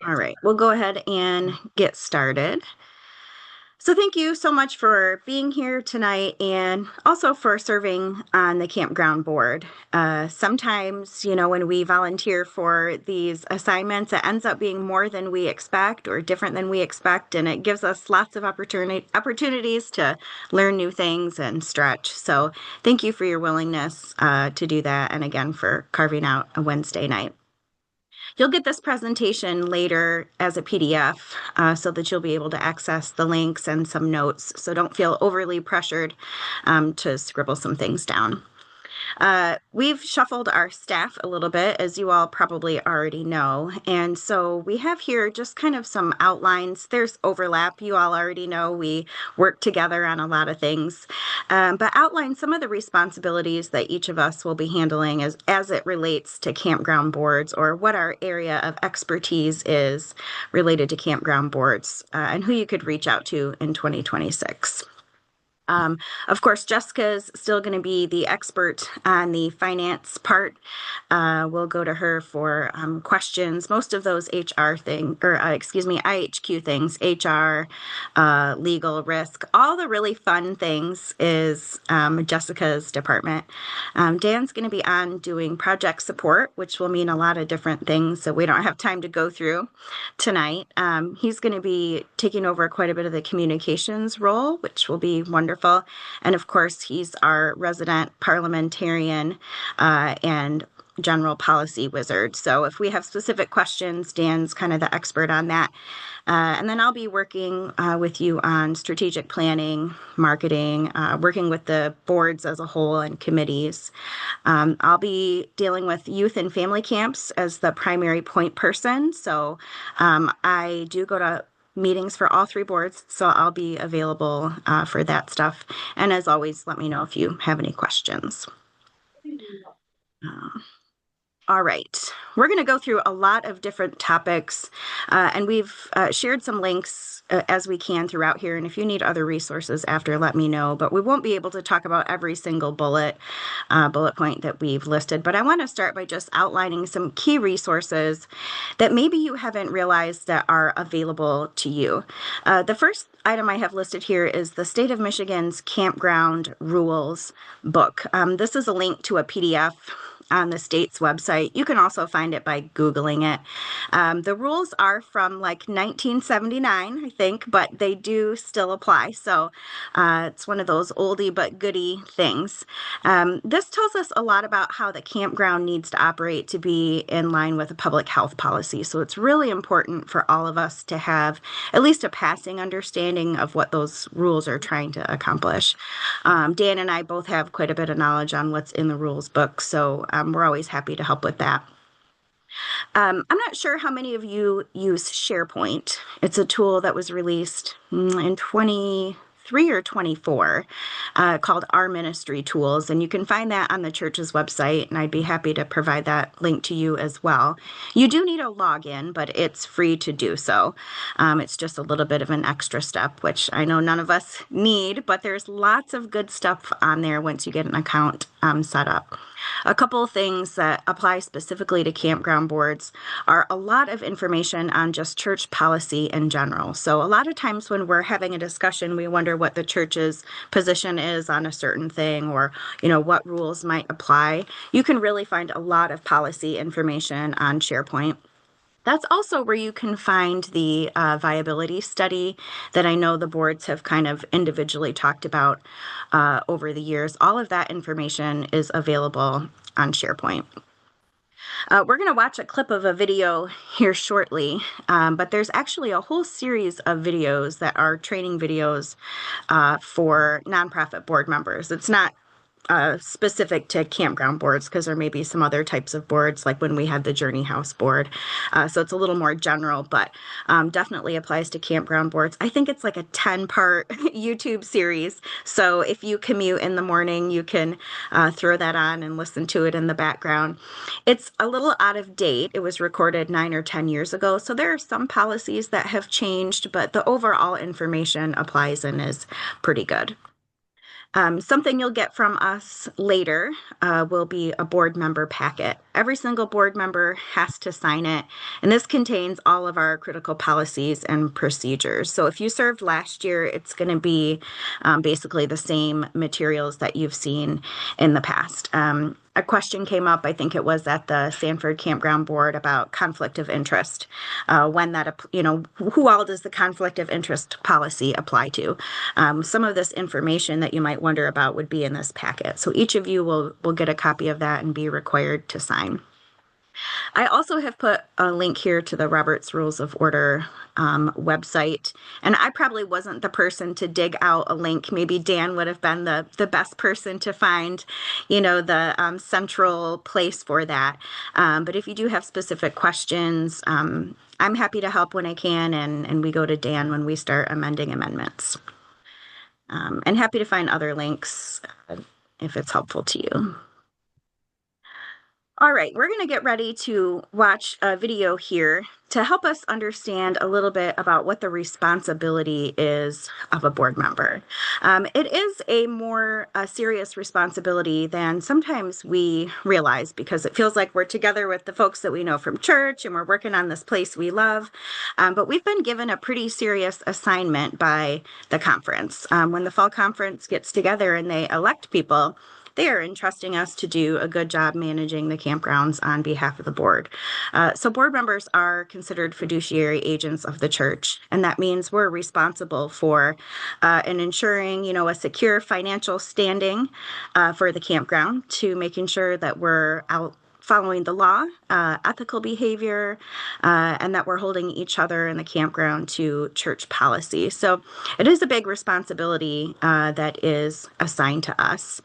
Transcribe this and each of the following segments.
All right, we'll go ahead and get started. So, thank you so much for being here tonight and also for serving on the campground board. Sometimes, when we volunteer for these assignments, it ends up being more than we expect or different than we expect, and it gives us lots of opportunities to learn new things and stretch. So, thank you for your willingness to do that, and again for carving out a Wednesday night. You'll get this presentation later as a PDF so that you'll be able to access the links and some notes. So don't feel overly pressured to scribble some things down. We've shuffled our staff a little bit, as you all probably already know. And so we have here just kind of some outlines. There's overlap. You all already know we work together on a lot of things, but outline some of the responsibilities that each of us will be handling as it relates to campground boards or what our area of expertise is related to campground boards and who you could reach out to in 2026. Of course, Jessica's still going to be the expert on the finance part. We'll go to her for questions. Most of those HR things, or excuse me, IHQ things, HR, legal, risk, all the really fun things is Jessica's department. Dan's going to be on doing project support, which will mean a lot of different things, so we don't have time to go through tonight. He's going to be taking over quite a bit of the communications role, which will be wonderful. And of course, he's our resident parliamentarian and general policy wizard. So if we have specific questions, Dan's kind of the expert on that. And then I'll be working with you on strategic planning, marketing, working with the boards as a whole and committees. I'll be dealing with youth and family camps as the primary point person. So I do go to meetings for all three boards, so I'll be available for that stuff. And as always, let me know if you have any questions. Uh, all right, we're going to go through a lot of different topics, and we've shared some links as we can throughout here. And if you need other resources after, let me know. But we won't be able to talk about every single bullet point that we've listed. But I want to start by just outlining some key resources that maybe you haven't realized that are available to you. The first item I have listed here is the State of Michigan's Campground Rules book. This is a link to a PDF on the state's website. You can also find it by Googling it. The rules are from like 1979, I think, but they do still apply. So it's one of those oldie but goodie things. This tells us a lot about how the campground needs to operate to be in line with a public health policy. So it's really important for all of us to have at least a passing understanding of what those rules are trying to accomplish. Dan and I both have quite a bit of knowledge on what's in the rules book, so we're always happy to help with that. I'm not sure how many of you use SharePoint. It's a tool that was released in 23 or 24 called Our Ministry Tools, and you can find that on the church's website, and I'd be happy to provide that link to you as well. You do need a login, but it's free to do so. It's just a little bit of an extra step, which I know none of us need, but there's lots of good stuff on there once you get an account set up. A couple of things that apply specifically to campground boards are a lot of information on just church policy in general. So a lot of times when we're having a discussion, we wonder what the church's position is on a certain thing or, what rules might apply. You can really find a lot of policy information on SharePoint. That's also where you can find the viability study that I know the boards have kind of individually talked about over the years. All of that information is available on SharePoint. We're going to watch a clip of a video here shortly, but there's actually a whole series of videos that are training videos for nonprofit board members. It's not specific to campground boards because there may be some other types of boards like when we had the Journey House board. So it's a little more general, but definitely applies to campground boards. I think it's like a 10-part YouTube series. So if you commute in the morning, you can throw that on and listen to it in the background. It's a little out of date. It was recorded 9 or 10 years ago. So there are some policies that have changed, but the overall information applies and is pretty good. Something you'll get from us later will be a board member packet. Every single board member has to sign it, and this contains all of our critical policies and procedures. So if you served last year, it's going to be basically the same materials that you've seen in the past. A question came up, I think it was at the Sanford Campground Board about conflict of interest. When that, who all does the conflict of interest policy apply to? Some of this information that you might wonder about would be in this packet. So each of you will get a copy of that and be required to sign. I also have put a link here to the Robert's Rules of Order website, and I probably wasn't the person to dig out a link. Maybe Dan would have been the best person to find, the central place for that. But if you do have specific questions, I'm happy to help when I can, and we go to Dan when we start amending amendments. And happy to find other links if it's helpful to you. All right, we're going to get ready to watch a video here to help us understand a little bit about what the responsibility is of a board member. It is a more serious responsibility than sometimes we realize, because it feels like we're together with the folks that we know from church and we're working on this place we love. But we've been given a pretty serious assignment by the conference. When the fall conference gets together and they elect people, they are entrusting us to do a good job managing the campgrounds on behalf of the board. So board members are considered fiduciary agents of the church, and that means we're responsible for and ensuring, a secure financial standing for the campground, to making sure that we're out following the law, ethical behavior, and that we're holding each other in the campground to church policy. So it is a big responsibility that is assigned to us.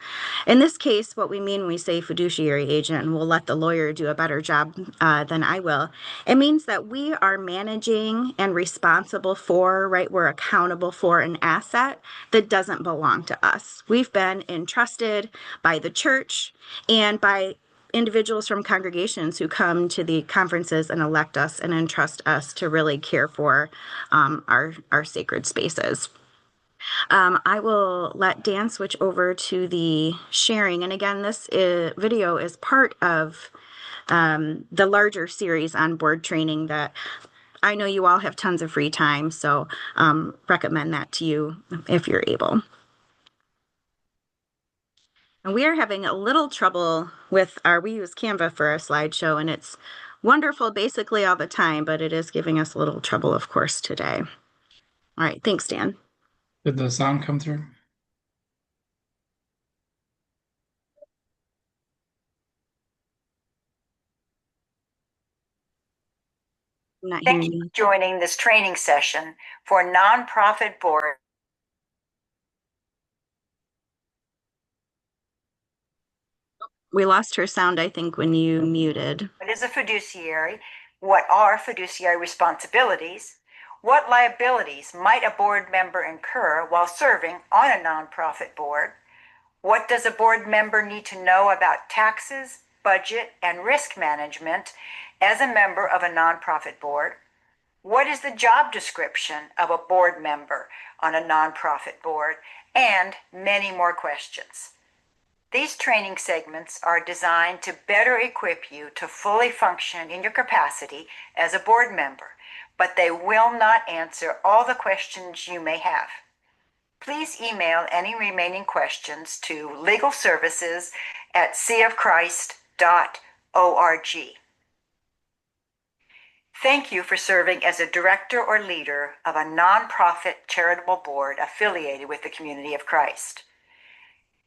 In this case, what we mean when we say fiduciary agent, and we'll let the lawyer do a better job than I will, it means that we are managing and responsible for, right? We're accountable for an asset that doesn't belong to us. We've been entrusted by the church and by individuals from congregations who come to the conferences and elect us and entrust us to really care for our sacred spaces. I will let Dan switch over to the sharing. And again, this video is part of the larger series on board training that I know you all have tons of free time, so recommend that to you if you're able. And we are having a little trouble with we use Canva for our slideshow, and it's wonderful basically all the time, but it is giving us a little trouble, of course, today. All right, thanks, Dan. Did the sound come through? I'm not Thank hearing you you. for joining this training session for nonprofit board. We lost her sound, I think, when you muted. What is a fiduciary? What are fiduciary responsibilities? What liabilities might a board member incur while serving on a nonprofit board? What does a board member need to know about taxes, budget, and risk management as a member of a nonprofit board? What is the job description of a board member on a nonprofit board? And many more questions. These training segments are designed to better equip you to fully function in your capacity as a board member, but they will not answer all the questions you may have. Please email any remaining questions to legalservices@seaofchrist.org. Thank you for serving as a director or leader of a nonprofit charitable board affiliated with the Community of Christ.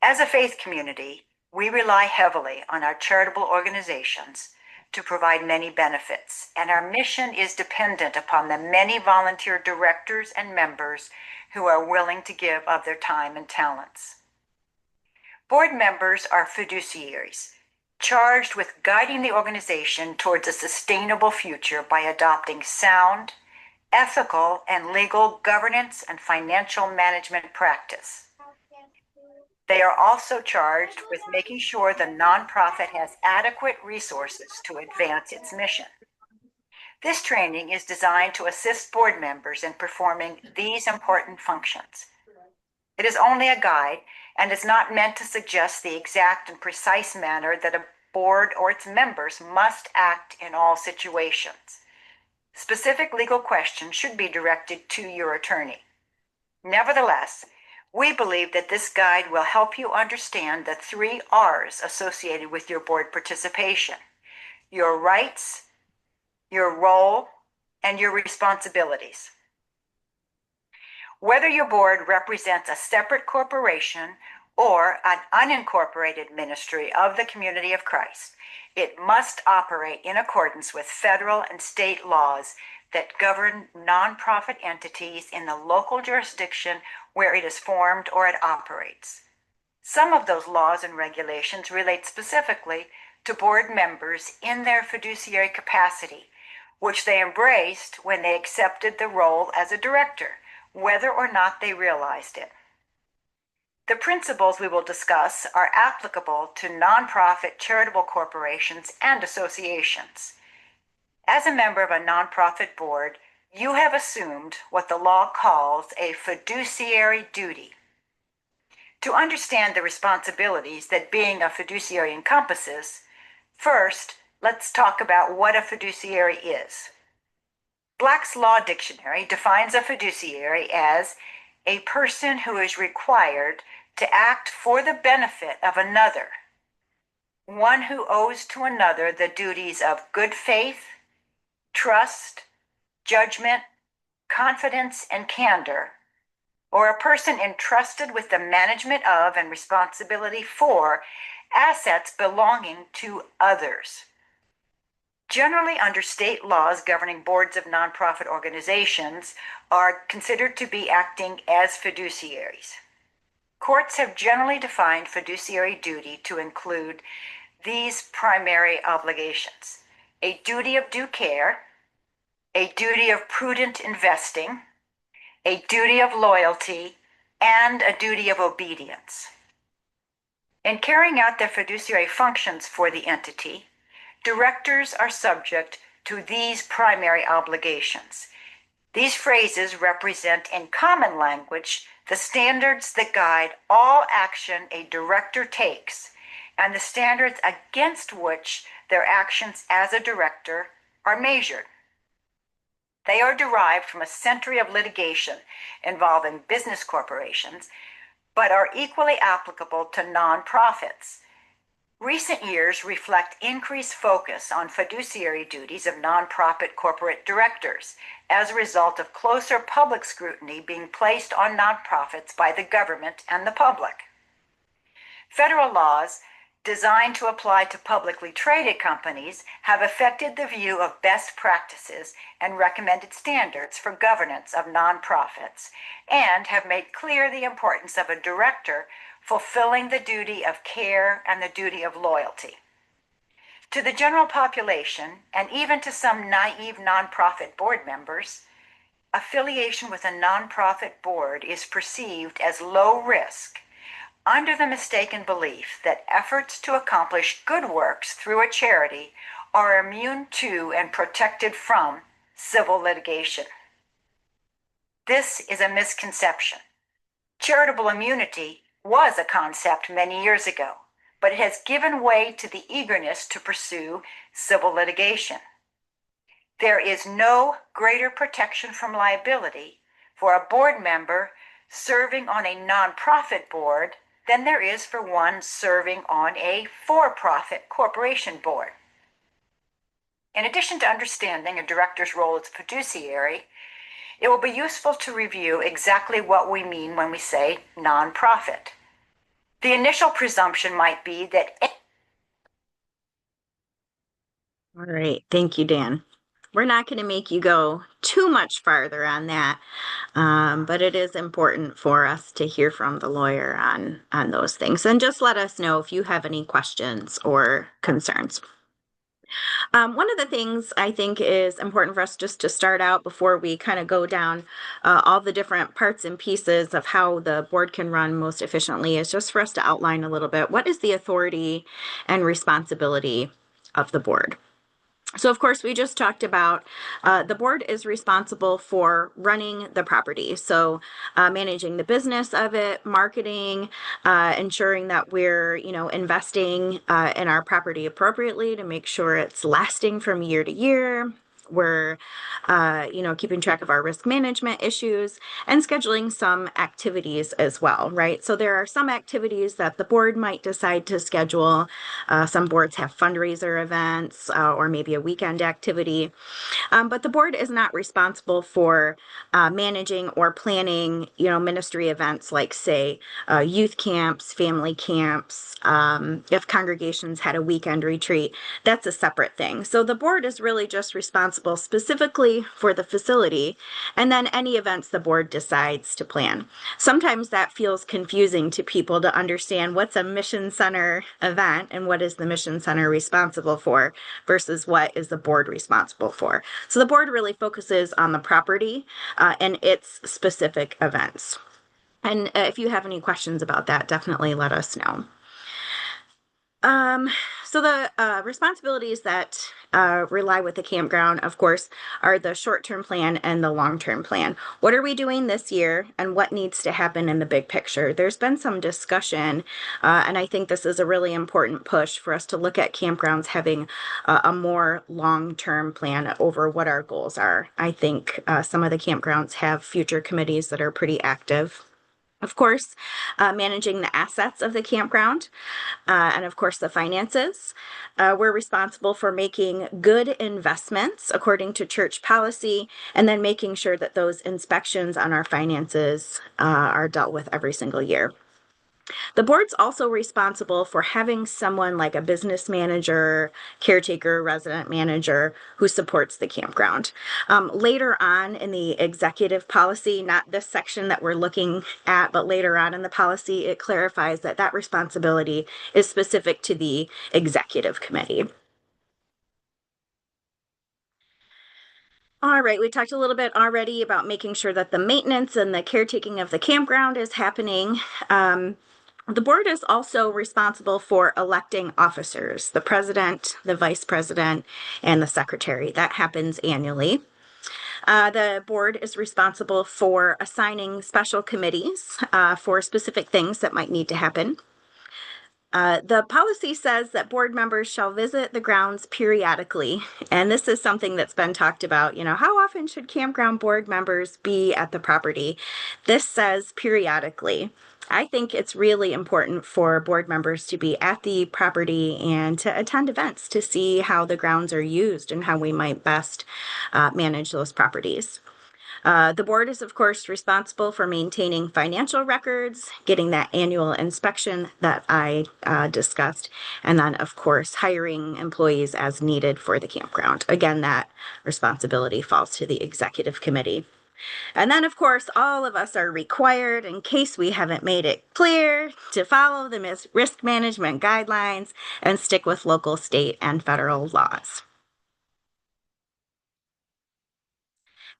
As a faith community, we rely heavily on our charitable organizations to provide many benefits, and our mission is dependent upon the many volunteer directors and members who are willing to give of their time and talents. Board members are fiduciaries, charged with guiding the organization towards a sustainable future by adopting sound, ethical, and legal governance and financial management practice. They are also charged with making sure the nonprofit has adequate resources to advance its mission. This training is designed to assist board members in performing these important functions. It is only a guide and is not meant to suggest the exact and precise manner that a board or its members must act in all situations. Specific legal questions should be directed to your attorney. Nevertheless, we believe that this guide will help you understand the 3 R's associated with your board participation: your rights, your role, and your responsibilities. Whether your board represents a separate corporation or an unincorporated ministry of the community of Christ, it must operate in accordance with federal and state laws that govern nonprofit entities in the local jurisdiction where it is formed or it operates. Some of those laws and regulations relate specifically to board members in their fiduciary capacity, which they embraced when they accepted the role as a director, whether or not they realized it. The principles we will discuss are applicable to nonprofit charitable corporations and associations. As a member of a nonprofit board, you have assumed what the law calls a fiduciary duty. To understand the responsibilities that being a fiduciary encompasses, first, let's talk about what a fiduciary is. Black's Law Dictionary defines a fiduciary as a person who is required to act for the benefit of another, one who owes to another the duties of good faith, trust, judgment, confidence, and candor, or a person entrusted with the management of and responsibility for assets belonging to others. Generally, under state laws governing boards of nonprofit organizations are considered to be acting as fiduciaries. Courts have generally defined fiduciary duty to include these primary obligations: a duty of due care, a duty of prudent investing, a duty of loyalty, and a duty of obedience. In carrying out their fiduciary functions for the entity, directors are subject to these primary obligations. These phrases represent, in common language, the standards that guide all action a director takes and the standards against which their actions as a director are measured. They are derived from a century of litigation involving business corporations, but are equally applicable to nonprofits. Recent years reflect increased focus on fiduciary duties of nonprofit corporate directors as a result of closer public scrutiny being placed on nonprofits by the government and the public. Federal laws designed to apply to publicly traded companies have affected the view of best practices and recommended standards for governance of nonprofits, and have made clear the importance of a director fulfilling the duty of care and the duty of loyalty. To the general population, and even to some naive nonprofit board members, affiliation with a nonprofit board is perceived as low risk under the mistaken belief that efforts to accomplish good works through a charity are immune to and protected from civil litigation. This is a misconception. Charitable immunity was a concept many years ago, but it has given way to the eagerness to pursue civil litigation. There is no greater protection from liability for a board member serving on a nonprofit board than there is for one serving on a for-profit corporation board. In addition to understanding a director's role as fiduciary, it will be useful to review exactly what we mean when we say nonprofit. The initial presumption might be that. All right. Thank you, Dan. We're not going to make you go too much farther on that, but it is important for us to hear from the lawyer on those things. And just let us know if you have any questions or concerns. One of the things I think is important for us just to start out before we kind of go down all the different parts and pieces of how the board can run most efficiently is just for us to outline a little bit what is the authority and responsibility of the board. So, of course, we just talked about the board is responsible for running the property. So, managing the business of it, marketing, ensuring that we're, investing in our property appropriately to make sure it's lasting from year to year. We're, keeping track of our risk management issues and scheduling some activities as well, right? So there are some activities that the board might decide to schedule. Some boards have fundraiser events or maybe a weekend activity. But the board is not responsible for managing or planning, ministry events like, say, youth camps, family camps. If congregations had a weekend retreat, that's a separate thing. So the board is really just responsible specifically for the facility and then any events the board decides to plan. Sometimes that feels confusing to people to understand what's a mission center event and what is the mission center responsible for versus what is the board responsible for. So the board really focuses on the property and its specific events. And if you have any questions about that, definitely let us know. Um, so the responsibilities that rely with the campground, of course, are the short-term plan and the long-term plan. What are we doing this year and what needs to happen in the big picture? There's been some discussion, and I think this is a really important push for us to look at campgrounds having a more long-term plan over what our goals are. I think some of the campgrounds have future committees that are pretty active. Of course, managing the assets of the campground and of course the finances. We're responsible for making good investments according to church policy, and then making sure that those inspections on our finances are dealt with every single year. The board's also responsible for having someone like a business manager, caretaker, resident manager who supports the campground. Later on in the executive policy, not this section that we're looking at, but later on in the policy, it clarifies that that responsibility is specific to the executive committee. All right, we talked a little bit already about making sure that the maintenance and the caretaking of the campground is happening. The board is also responsible for electing officers, the president, the vice president, and the secretary. That happens annually. The board is responsible for assigning special committees for specific things that might need to happen. The policy says that board members shall visit the grounds periodically, and this is something that's been talked about. How often should campground board members be at the property? This says periodically. I think it's really important for board members to be at the property and to attend events to see how the grounds are used and how we might best manage those properties. The board is, of course, responsible for maintaining financial records, getting that annual inspection that I discussed, and then, of course, hiring employees as needed for the campground. Again, that responsibility falls to the executive committee. And then, of course, all of us are required, in case we haven't made it clear, to follow the risk management guidelines and stick with local, state, and federal laws.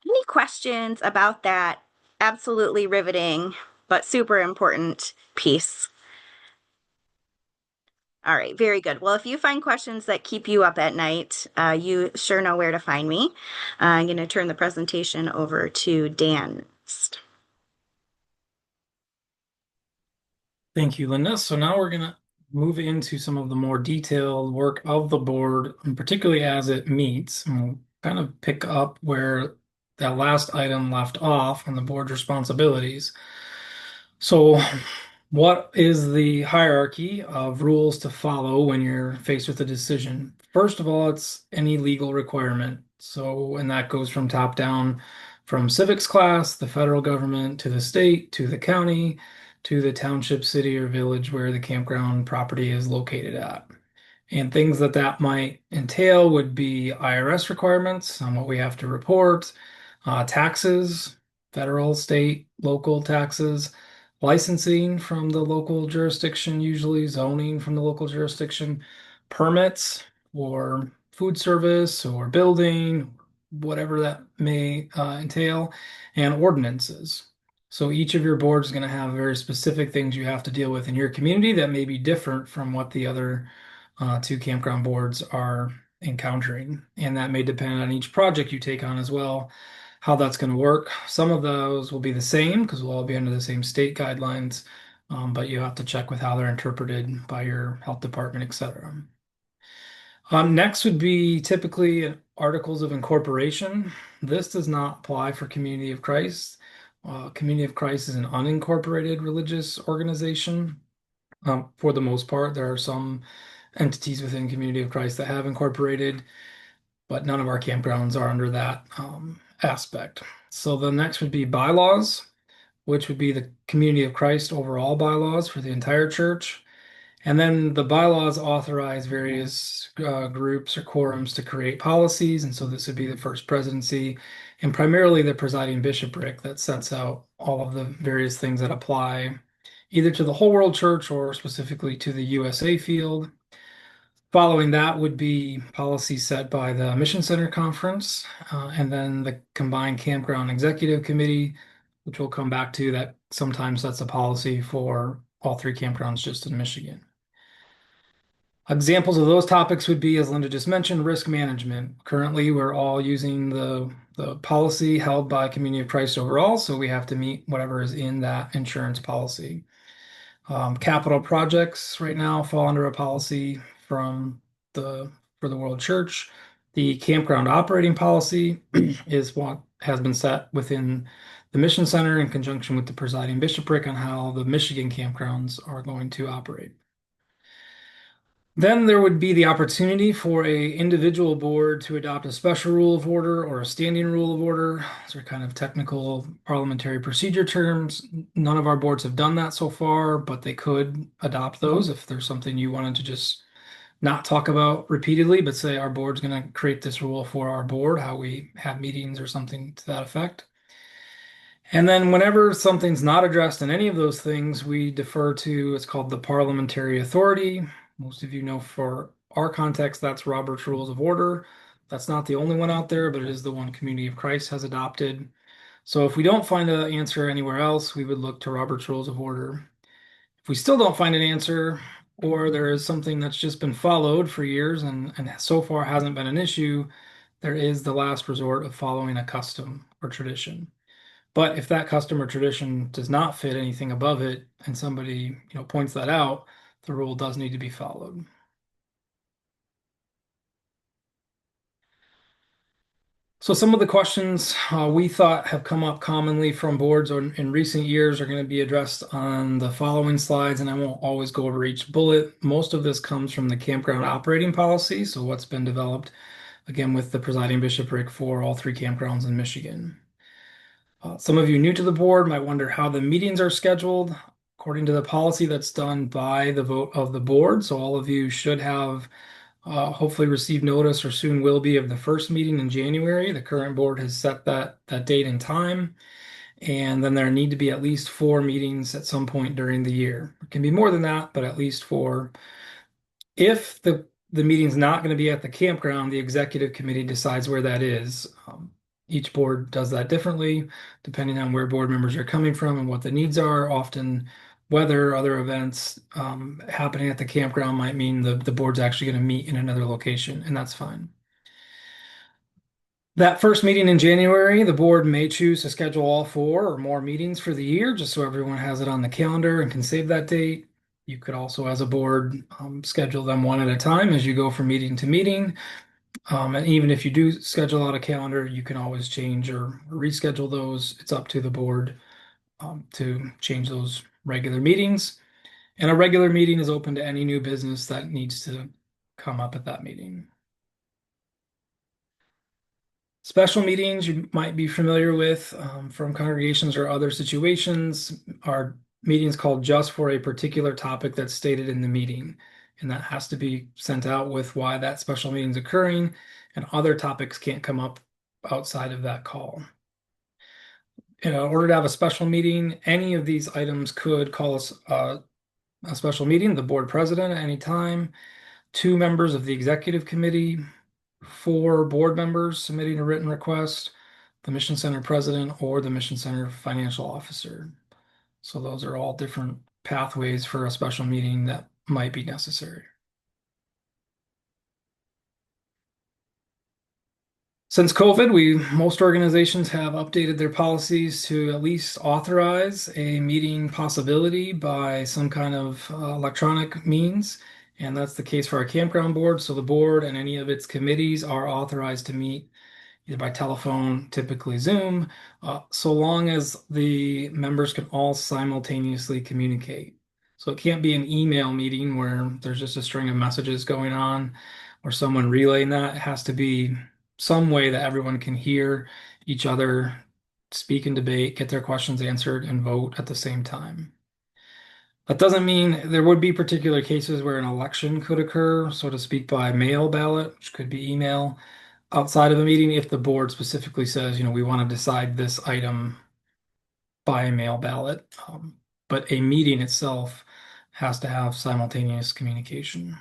Any questions about that absolutely riveting but super important piece? All right, very good. Well, if you find questions that keep you up at night, you sure know where to find me. I'm going to turn the presentation over to Dan next. Thank you, Linda. So now we're going to move into some of the more detailed work of the board, and particularly as it meets. And we'll kind of pick up where that last item left off on the board's responsibilities. So, what is the hierarchy of rules to follow when you're faced with a decision? First of all, it's any legal requirement. So, and that goes from top down, from civics class, the federal government, to the state, to the county, to the township, city, or village where the campground property is located at. And things that might entail would be IRS requirements on what we have to report, taxes, federal, state, local taxes, licensing from the local jurisdiction, usually zoning from the local jurisdiction, permits or food service or building, whatever that may entail, and ordinances. So each of your boards is going to have very specific things you have to deal with in your community that may be different from what the other two campground boards are encountering. And that may depend on each project you take on as well, how that's going to work. Some of those will be the same because we'll all be under the same state guidelines, but you have to check with how they're interpreted by your health department, etc. Next would be typically articles of incorporation. This does not apply for Community of Christ. Community of Christ is an unincorporated religious organization. For the most part, there are some entities within Community of Christ that have incorporated, but none of our campgrounds are under that aspect. So the next would be bylaws, which would be the Community of Christ overall bylaws for the entire church. And then the bylaws authorize various groups or quorums to create policies. And so this would be the first presidency and primarily the presiding bishopric that sets out all of the various things that apply either to the whole world church or specifically to the USA field. Following that would be policy set by the Mission Center Conference, and then the combined Campground Executive Committee, which we'll come back to, that sometimes sets a policy for all three campgrounds just in Michigan. Examples of those topics would be, as Linda just mentioned, risk management. Currently, we're all using the policy held by Community of Christ overall, so we have to meet whatever is in that insurance policy. Capital projects right now fall under a policy from for the World Church. The campground operating policy is what has been set within the Mission Center in conjunction with the presiding bishopric on how the Michigan campgrounds are going to operate. Then there would be the opportunity for a individual board to adopt a special rule of order or a standing rule of order. Those are kind of technical parliamentary procedure terms. None of our boards have done that so far, but they could adopt those if there's something you wanted to just not talk about repeatedly, but say our board's going to create this rule for our board, how we have meetings or something to that effect. And then whenever something's not addressed in any of those things, we defer to, it's called the parliamentary authority. Most of you know for our context, that's Robert's Rules of Order. That's not the only one out there, but it is the one Community of Christ has adopted. So if we don't find an answer anywhere else, we would look to Robert's Rules of Order. If we still don't find an answer, or there is something that's just been followed for years and so far hasn't been an issue, there is the last resort of following a custom or tradition. But if that custom or tradition does not fit anything above it and somebody, points that out, the rule does need to be followed. So some of the questions we thought have come up commonly from boards in recent years are going to be addressed on the following slides, and I won't always go over each bullet. Most of this comes from the campground operating policy, so what's been developed, again, with the presiding bishopric for all three campgrounds in Michigan. Some of you new to the board might wonder how the meetings are scheduled. According to the policy, that's done by the vote of the board, so all of you should have hopefully receive notice or soon will be of the first meeting in January. The current board has set that date and time. And then there need to be at least 4 meetings at some point during the year. It can be more than that, but at least 4. If the meeting's not going to be at the campground, the executive committee decides where that is. Each board does that differently, depending on where board members are coming from and what the needs are. Often weather, other events happening at the campground might mean the board's actually going to meet in another location, and that's fine. That first meeting in January, the board may choose to schedule all 4 or more meetings for the year, just so everyone has it on the calendar and can save that date. You could also, as a board, schedule them one at a time as you go from meeting to meeting. And even if you do schedule out a calendar, you can always change or reschedule those. It's up to the board to change those regular meetings. And a regular meeting is open to any new business that needs to come up at that meeting. Special meetings you might be familiar with from congregations or other situations are meetings called just for a particular topic that's stated in the meeting. And that has to be sent out with why that special meeting is occurring, and other topics can't come up outside of that call. In order to have a special meeting, any of these items could call us a special meeting, the board president at any time, 2 members of the executive committee, 4 board members submitting a written request, the Mission Center president, or the Mission Center financial officer. So those are all different pathways for a special meeting that might be necessary. Since COVID, most organizations have updated their policies to at least authorize a meeting possibility by some kind of electronic means. And that's the case for our campground board. So the board and any of its committees are authorized to meet either by telephone, typically Zoom, so long as the members can all simultaneously communicate. So it can't be an email meeting where there's just a string of messages going on or someone relaying that. It has to be some way that everyone can hear each other speak and debate, get their questions answered, and vote at the same time. That doesn't mean there would be particular cases where an election could occur, so to speak, by mail ballot, which could be email outside of a meeting if the board specifically says, we want to decide this item by mail ballot. But a meeting itself has to have simultaneous communication.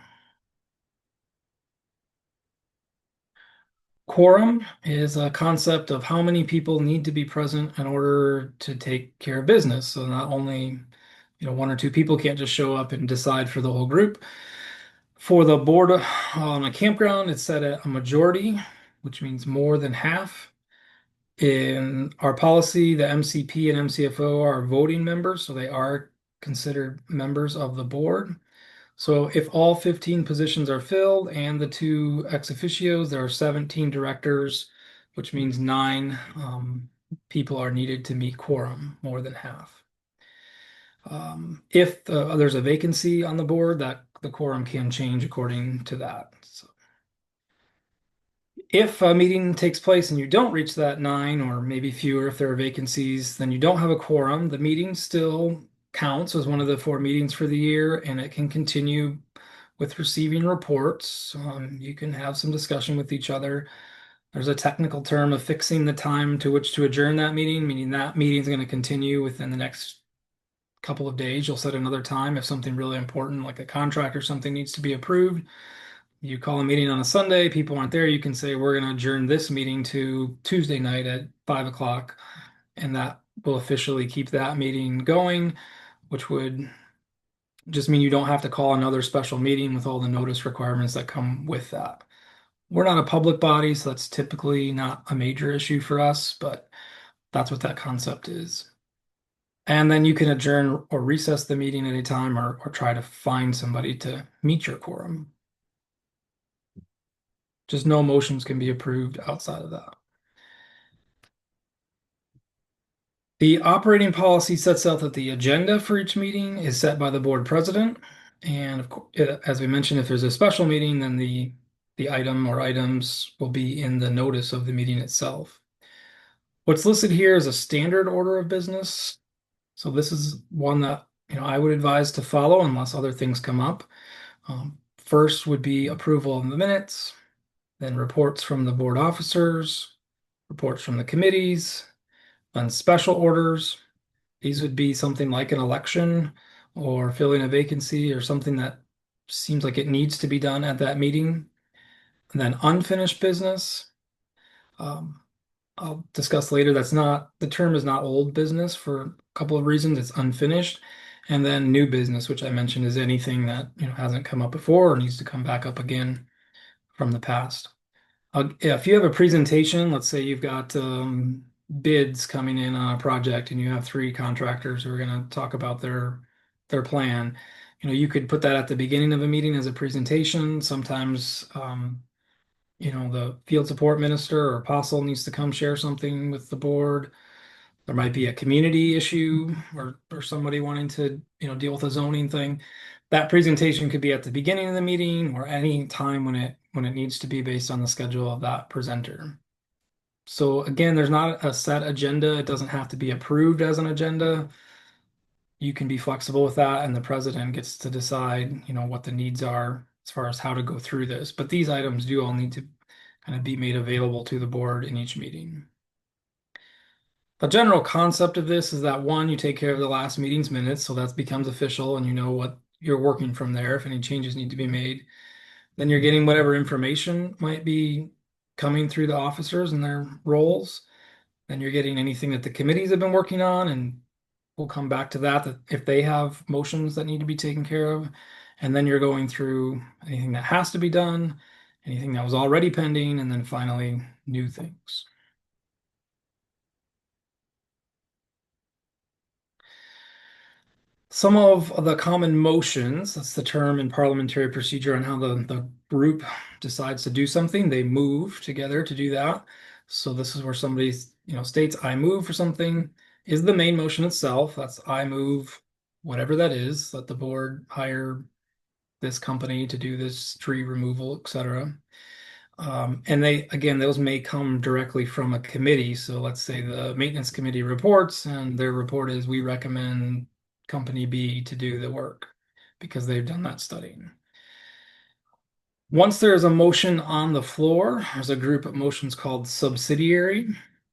Quorum is a concept of how many people need to be present in order to take care of business. So not only, one or two people can't just show up and decide for the whole group. For the board on a campground, it's set at a majority, which means more than half. In our policy, the MCP and MCFO are voting members, so they are considered members of the board. So if all 15 positions are filled and the two ex officios, there are 17 directors, which means nine people are needed to meet quorum, more than half. If there's a vacancy on the board, that the quorum can change according to that. So if a meeting takes place and you don't reach that nine, or maybe fewer if there are vacancies, then you don't have a quorum. The meeting still counts as one of the 4 meetings for the year, and it can continue with receiving reports. You can have some discussion with each other. There's a technical term of fixing the time to which to adjourn that meeting, meaning that meeting is going to continue within the next couple of days. You'll set another time if something really important, like a contract or something, needs to be approved. You call a meeting on a Sunday, people aren't there, you can say, we're going to adjourn this meeting to Tuesday night at 5 o'clock. And that will officially keep that meeting going, which would just mean you don't have to call another special meeting with all the notice requirements that come with that. We're not a public body, so that's typically not a major issue for us, but that's what that concept is. And then you can adjourn or recess the meeting anytime, or try to find somebody to meet your quorum. Just no motions can be approved outside of that. The operating policy sets out that the agenda for each meeting is set by the board president. And of course, as we mentioned, if there's a special meeting, then the item or items will be in the notice of the meeting itself. What's listed here is a standard order of business. So this is one that I would advise to follow unless other things come up. First would be approval of the minutes, then reports from the board officers, reports from the committees, then special orders. These would be something like an election or filling a vacancy or something that seems like it needs to be done at that meeting. And then unfinished business. I'll discuss later. The term is not old business for a couple of reasons. It's unfinished. And then new business, which I mentioned, is anything that hasn't come up before or needs to come back up again from the past. If you have a presentation, let's say you've got bids coming in on a project and you have 3 contractors who are going to talk about their plan. You could put that at the beginning of a meeting as a presentation. Sometimes the field support minister or apostle needs to come share something with the board. There might be a community issue or somebody wanting to deal with a zoning thing. That presentation could be at the beginning of the meeting or any time when it needs to be based on the schedule of that presenter. So again, there's not a set agenda. It doesn't have to be approved as an agenda. You can be flexible with that, and the president gets to decide, what the needs are as far as how to go through this. But these items do all need to kind of be made available to the board in each meeting. The general concept of this is that, one, you take care of the last meeting's minutes, so that becomes official and you know what you're working from there if any changes need to be made. Then you're getting whatever information might be coming through the officers and their roles. Then you're getting anything that the committees have been working on, and we'll come back to that if they have motions that need to be taken care of. And then you're going through anything that has to be done. anything that was already pending, and then finally new things. Some of the common motions, that's the term in parliamentary procedure on how the group decides to do something. They move together to do that. So this is where somebody, states I move for something is the main motion itself. That's I move whatever that is, let the board hire this company to do this tree removal, etc. And those may come directly from a committee. So let's say the maintenance committee reports, and their report is we recommend company B to do the work because they've done that studying. Once there's a motion on the floor, there's a group of motions called subsidiary,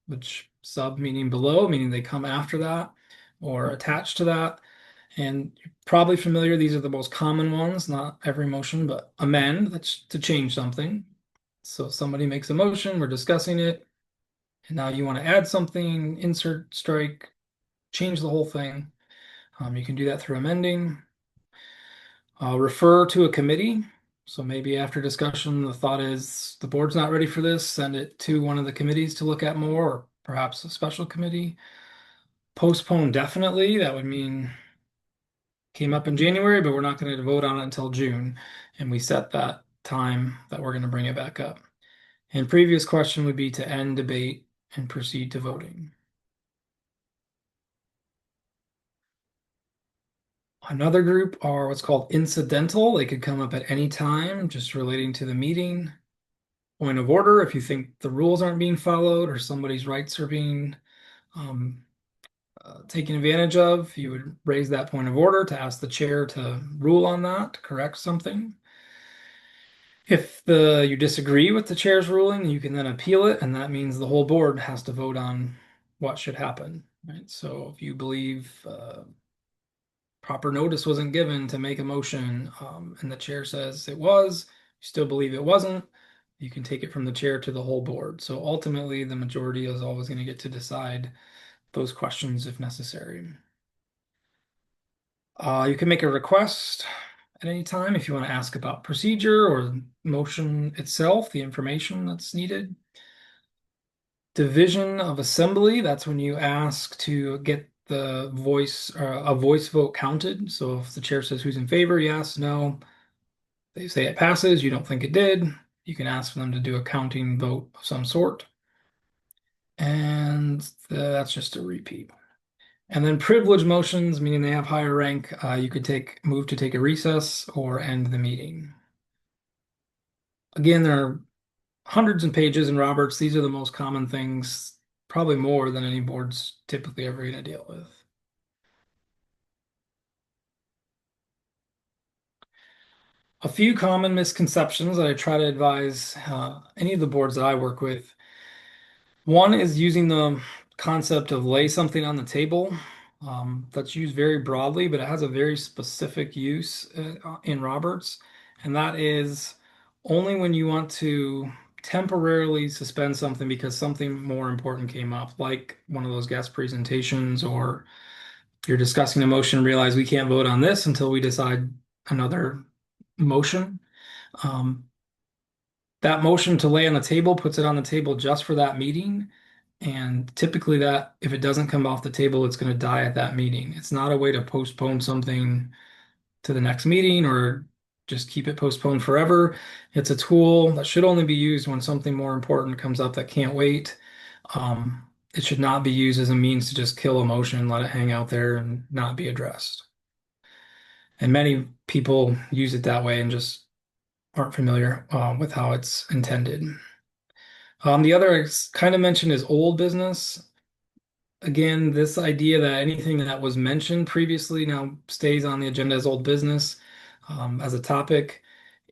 which sub meaning below, meaning they come after that or attached to that. And you're probably familiar, these are the most common ones, not every motion, but amend, that's to change something. So somebody makes a motion, we're discussing it, and now you want to add something, insert, strike, change the whole thing. You can do that through amending. Refer to a committee. So maybe after discussion, the thought is the board's not ready for this, send it to one of the committees to look at more, or perhaps a special committee. Postpone definitely, that would mean came up in January, but we're not going to vote on it until June. And we set that time that we're going to bring it back up. And previous question would be to end debate and proceed to voting. Another group are what's called incidental. They could come up at any time, just relating to the meeting. Point of order, if you think the rules aren't being followed or somebody's rights are being um, taken advantage of, you would raise that point of order to ask the chair to rule on that, to correct something. If you disagree with the chair's ruling, you can then appeal it, and that means the whole board has to vote on what should happen, right? So if you believe proper notice wasn't given to make a motion, and the chair says it was, you still believe it wasn't, you can take it from the chair to the whole board. So ultimately, the majority is always going to get to decide those questions if necessary. You can make a request at any time if you want to ask about procedure or motion itself, the information that's needed. Division of assembly, that's when you ask to get the a voice vote counted. So if the chair says who's in favor, yes, no, they say it passes, you don't think it did, you can ask for them to do a counting vote of some sort. And that's just a repeat. And then privilege motions, meaning they have higher rank, you could move to take a recess or end the meeting. Again, there are hundreds of pages in Roberts. These are the most common things, probably more than any board's typically ever going to deal with. A few common misconceptions that I try to advise any of the boards that I work with. One is using the concept of lay something on the table. That's used very broadly, but it has a very specific use in Roberts, and that is only when you want to temporarily suspend something because something more important came up, like one of those guest presentations, or you're discussing a motion and realize we can't vote on this until we decide another motion. Um, that motion to lay on the table puts it on the table just for that meeting. And typically that, if it doesn't come off the table, it's going to die at that meeting. It's not a way to postpone something to the next meeting or just keep it postponed forever. It's a tool that should only be used when something more important comes up that can't wait. It should not be used as a means to just kill a motion, let it hang out there and not be addressed. And many people use it that way and just aren't familiar with how it's intended. The other I kind of mentioned is old business. Again, this idea that anything that was mentioned previously now stays on the agenda as old business as a topic.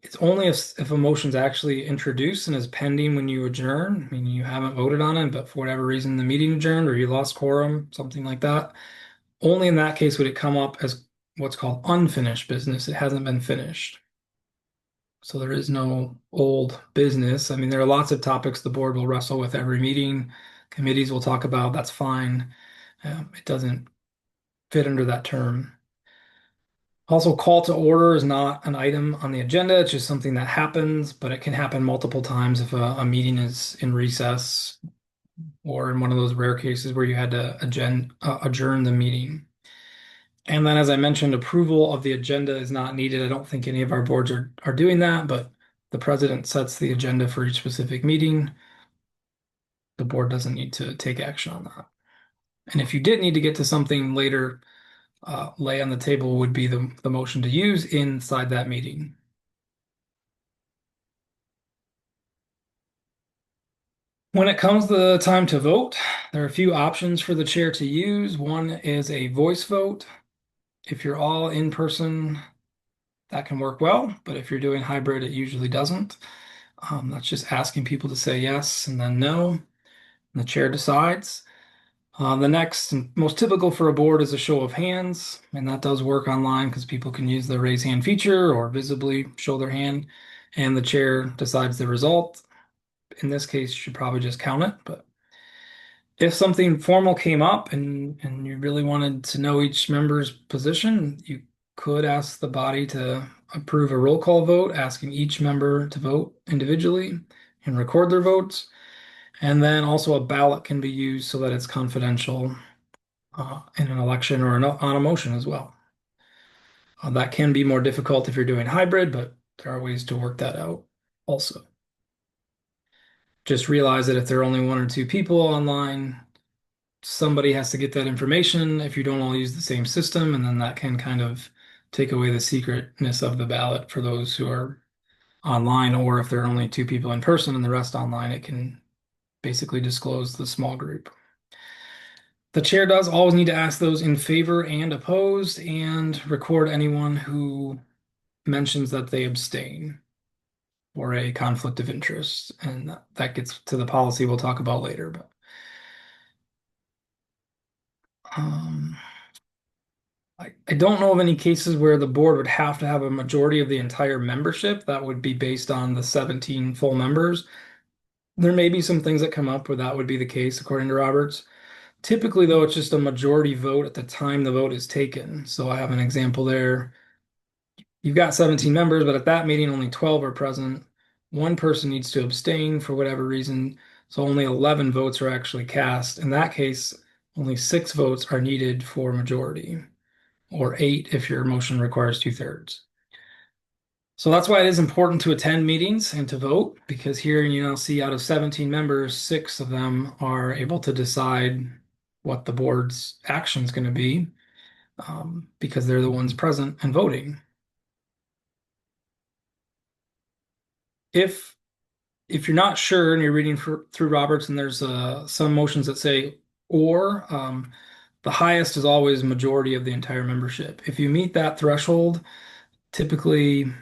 It's only if a motion's actually introduced and is pending when you adjourn, meaning you haven't voted on it, but for whatever reason the meeting adjourned or you lost quorum, something like that. Only in that case would it come up as what's called unfinished business. It hasn't been finished. So there is no old business. I mean, there are lots of topics the board will wrestle with every meeting. Committees will talk about, that's fine. It doesn't fit under that term. Also, call to order is not an item on the agenda. It's just something that happens, but it can happen multiple times if a meeting is in recess or in one of those rare cases where you had to adjourn the meeting. And then, as I mentioned, approval of the agenda is not needed. I don't think any of our boards are doing that, but the president sets the agenda for each specific meeting. The board doesn't need to take action on that. And if you did need to get to something later, lay on the table would be the motion to use inside that meeting. When it comes to the time to vote, there are a few options for the chair to use. One is a voice vote. If you're all in person, that can work well, but if you're doing hybrid, it usually doesn't. That's just asking people to say yes and then no, and the chair decides. The next and most typical for a board is a show of hands, and that does work online because people can use the raise hand feature or visibly show their hand, and the chair decides the result. In this case, you should probably just count it, but if something formal came up and you really wanted to know each member's position, you could ask the body to approve a roll call vote, asking each member to vote individually and record their votes. And then also a ballot can be used so that it's confidential in an election or on a motion as well. That can be more difficult if you're doing hybrid, but there are ways to work that out also. Just realize that if there are only one or two people online, somebody has to get that information if you don't all use the same system, and then that can kind of take away the secretness of the ballot for those who are online, or if there are only two people in person and the rest online, it can basically disclose the small group. The chair does always need to ask those in favor and opposed and record anyone who mentions that they abstain or a conflict of interest. And that gets to the policy we'll talk about later. But um, I don't know of any cases where the board would have to have a majority of the entire membership. That would be based on the 17 full members. There may be some things that come up where that would be the case, according to Roberts. Typically, though, it's just a majority vote at the time the vote is taken. So I have an example there. You've got 17 members, but at that meeting, only 12 are present. One person needs to abstain for whatever reason. So only 11 votes are actually cast. In that case, only 6 votes are needed for majority, or 8 if your motion requires 2/3. So that's why it is important to attend meetings and to vote, because here you now see out of 17 members, 6 of them are able to decide what the board's action is going to be, because they're the ones present and voting. If you're not sure and you're reading through Roberts and there's some motions that say or, the highest is always majority of the entire membership. If you meet that threshold, typically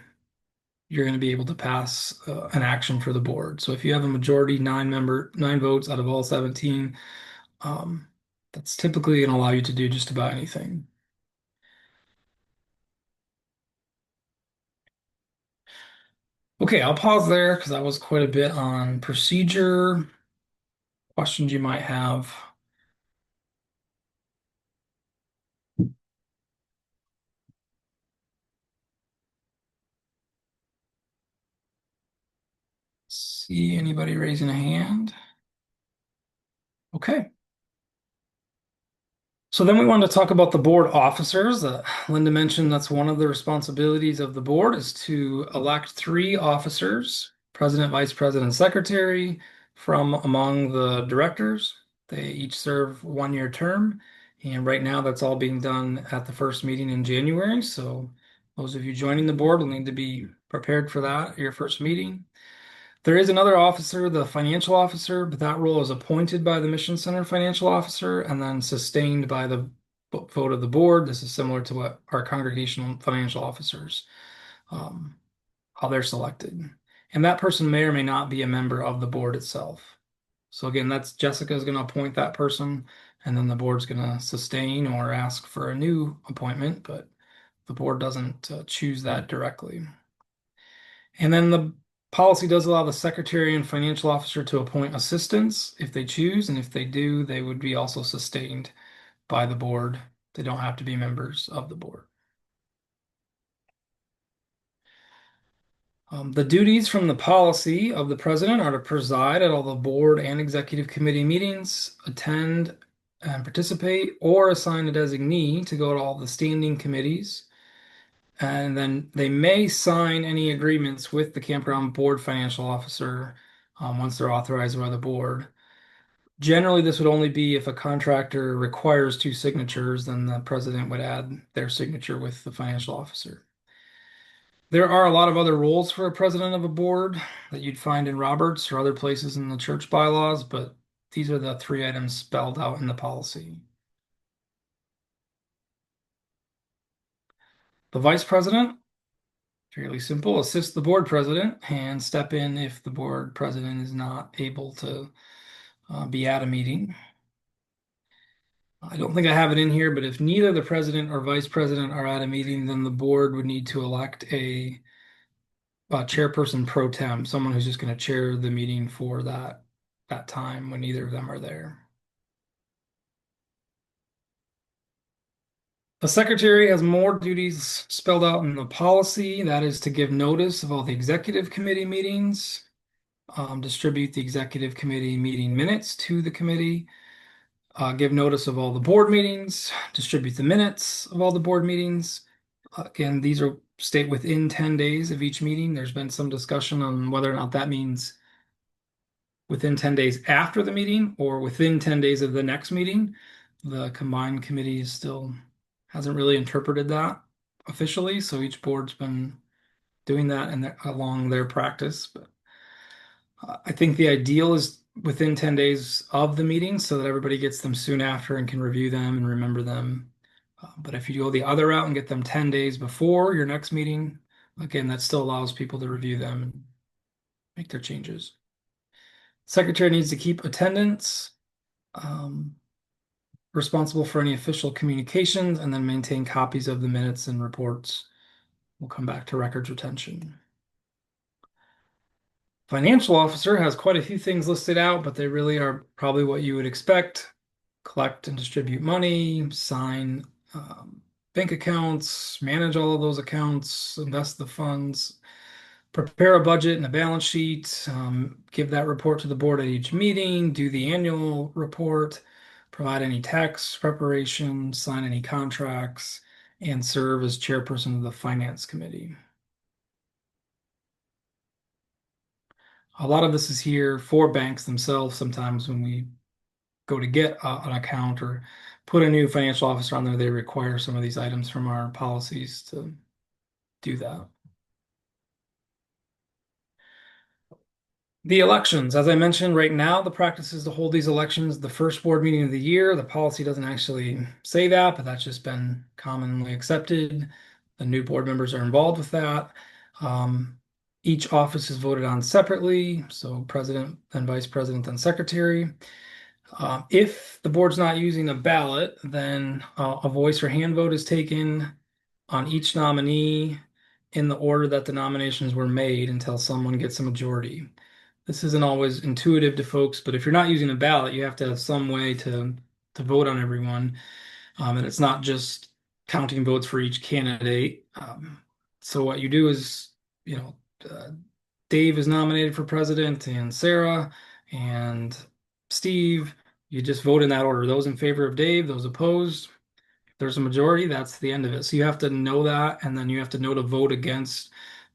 you're going to be able to pass an action for the board. So if you have a majority, 9 votes out of all 17, um, that's typically going to allow you to do just about anything. Okay, I'll pause there because that was quite a bit on procedure, questions you might have. See anybody raising a hand? Okay. So then we wanted to talk about the board officers. Linda mentioned that's one of the responsibilities of the board is to elect 3 officers, president, vice president, secretary, from among the directors. They each serve 1-year term. And right now that's all being done at the first meeting in January. So those of you joining the board will need to be prepared for that, your first meeting. There is another officer, the financial officer, but that role is appointed by the Mission Center financial officer and then sustained by the vote of the board. This is similar to what our congregational financial officers, how they're selected. And that person may or may not be a member of the board itself. So again, that's Jessica's going to appoint that person, and then the board's going to sustain or ask for a new appointment, but the board doesn't choose that directly. And then the policy does allow the secretary and financial officer to appoint assistants if they choose, and if they do, they would be also sustained by the board. They don't have to be members of the board. The duties from the policy of the president are to preside at all the board and executive committee meetings, attend and participate, or assign a designee to go to all the standing committees. And then they may sign any agreements with the campground board financial officer once they're authorized by the board. Generally, this would only be if a contractor requires two signatures, then the president would add their signature with the financial officer. There are a lot of other roles for a president of a board that you'd find in Roberts or other places in the church bylaws, but these are the three items spelled out in the policy. The vice president, fairly simple, assist the board president and step in if the board president is not able to be at a meeting. I don't think I have it in here, but if neither the president or vice president are at a meeting, then the board would need to elect a chairperson pro tem, someone who's just going to chair the meeting for that time when neither of them are there. The secretary has more duties spelled out in the policy. That is to give notice of all the executive committee meetings, distribute the executive committee meeting minutes to the committee, give notice of all the board meetings, distribute the minutes of all the board meetings. Again, these are state within 10 days of each meeting. There's been some discussion on whether or not that means within 10 days after the meeting or within 10 days of the next meeting. The combined committee still hasn't really interpreted that officially, so each board's been doing that and along their practice. But I think the ideal is within 10 days of the meeting so that everybody gets them soon after and can review them and remember them. But if you go the other route and get them 10 days before your next meeting, again, that still allows people to review them and make their changes. Secretary needs to keep attendance, responsible for any official communications, and then maintain copies of the minutes and reports. We'll come back to records retention. Financial officer has quite a few things listed out, but they really are probably what you would expect. Collect and distribute money, sign bank accounts, manage all of those accounts, invest the funds, prepare a budget and a balance sheet, give that report to the board at each meeting, do the annual report, provide any tax preparation, sign any contracts, and serve as chairperson of the finance committee. A lot of this is here for banks themselves. Sometimes when we go to get an account or put a new financial officer on there, they require some of these items from our policies to do that. The elections, as I mentioned, right now, the practice is to hold these elections the first board meeting of the year. The policy doesn't actually say that, but that's just been commonly accepted. The new board members are involved with that. Each office is voted on separately, so president, then vice president, then secretary. If the board's not using a ballot, then a voice or hand vote is taken on each nominee in the order that the nominations were made until someone gets a majority. This isn't always intuitive to folks, but if you're not using a ballot, you have to have some way to vote on everyone. And it's not just counting votes for each candidate. So what you do is, Dave is nominated for president and Sarah and Steve. You just vote in that order. Those in favor of Dave, those opposed. If there's a majority, that's the end of it. So you have to know that, and then you have to know to vote against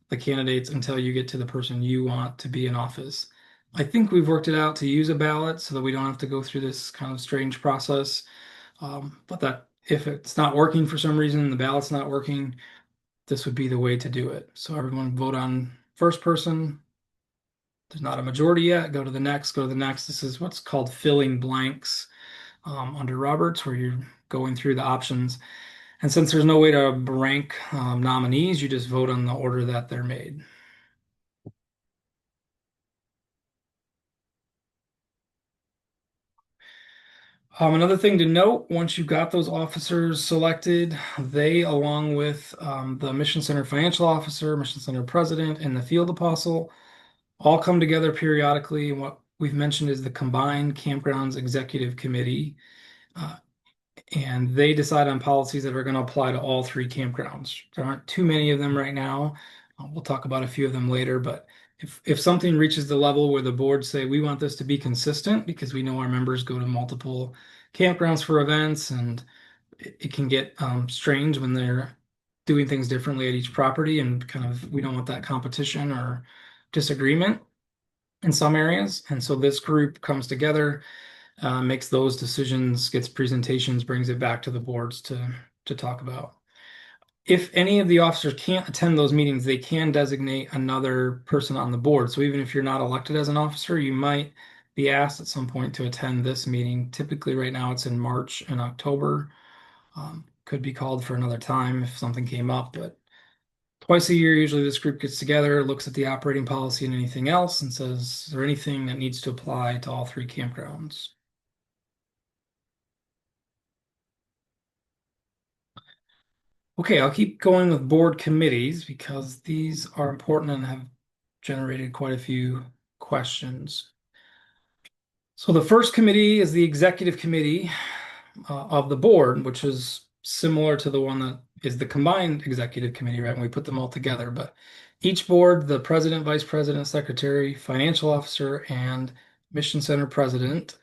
the candidates until you get to the person you want to be in office. I think we've worked it out to use a ballot so that we don't have to go through this kind of strange process. But that if it's not working for some reason, the ballot's not working, this would be the way to do it. So everyone vote on first person. There's not a majority yet. Go to the next, go to the next. This is what's called filling blanks under Roberts, where you're going through the options. And since there's no way to rank nominees, you just vote on the order that they're made. Another thing to note, once you've got those officers selected, they, along with the Mission Center financial officer, Mission Center president, and the field apostle, all come together periodically. And what we've mentioned is the combined campgrounds executive committee. And they decide on policies that are going to apply to all three campgrounds. There aren't too many of them right now. We'll talk about a few of them later, but if something reaches the level where the board say we want this to be consistent because we know our members go to multiple campgrounds for events and it can get strange when they're doing things differently at each property and kind of we don't want that competition or disagreement in some areas. And so this group comes together, makes those decisions, gets presentations, brings it back to the boards to talk about. If any of the officers can't attend those meetings, they can designate another person on the board. So even if you're not elected as an officer, you might be asked at some point to attend this meeting. Typically, right now it's in March and October. Could be called for another time if something came up, but twice a year, usually this group gets together, looks at the operating policy and anything else, and says, is there anything that needs to apply to all three campgrounds? Okay, I'll keep going with board committees because these are important and have generated quite a few questions. So the first committee is the executive committee of the board, which is similar to the one that is the combined executive committee, right? When we put them all together. But each board, the president, vice president, secretary, financial officer, and mission center president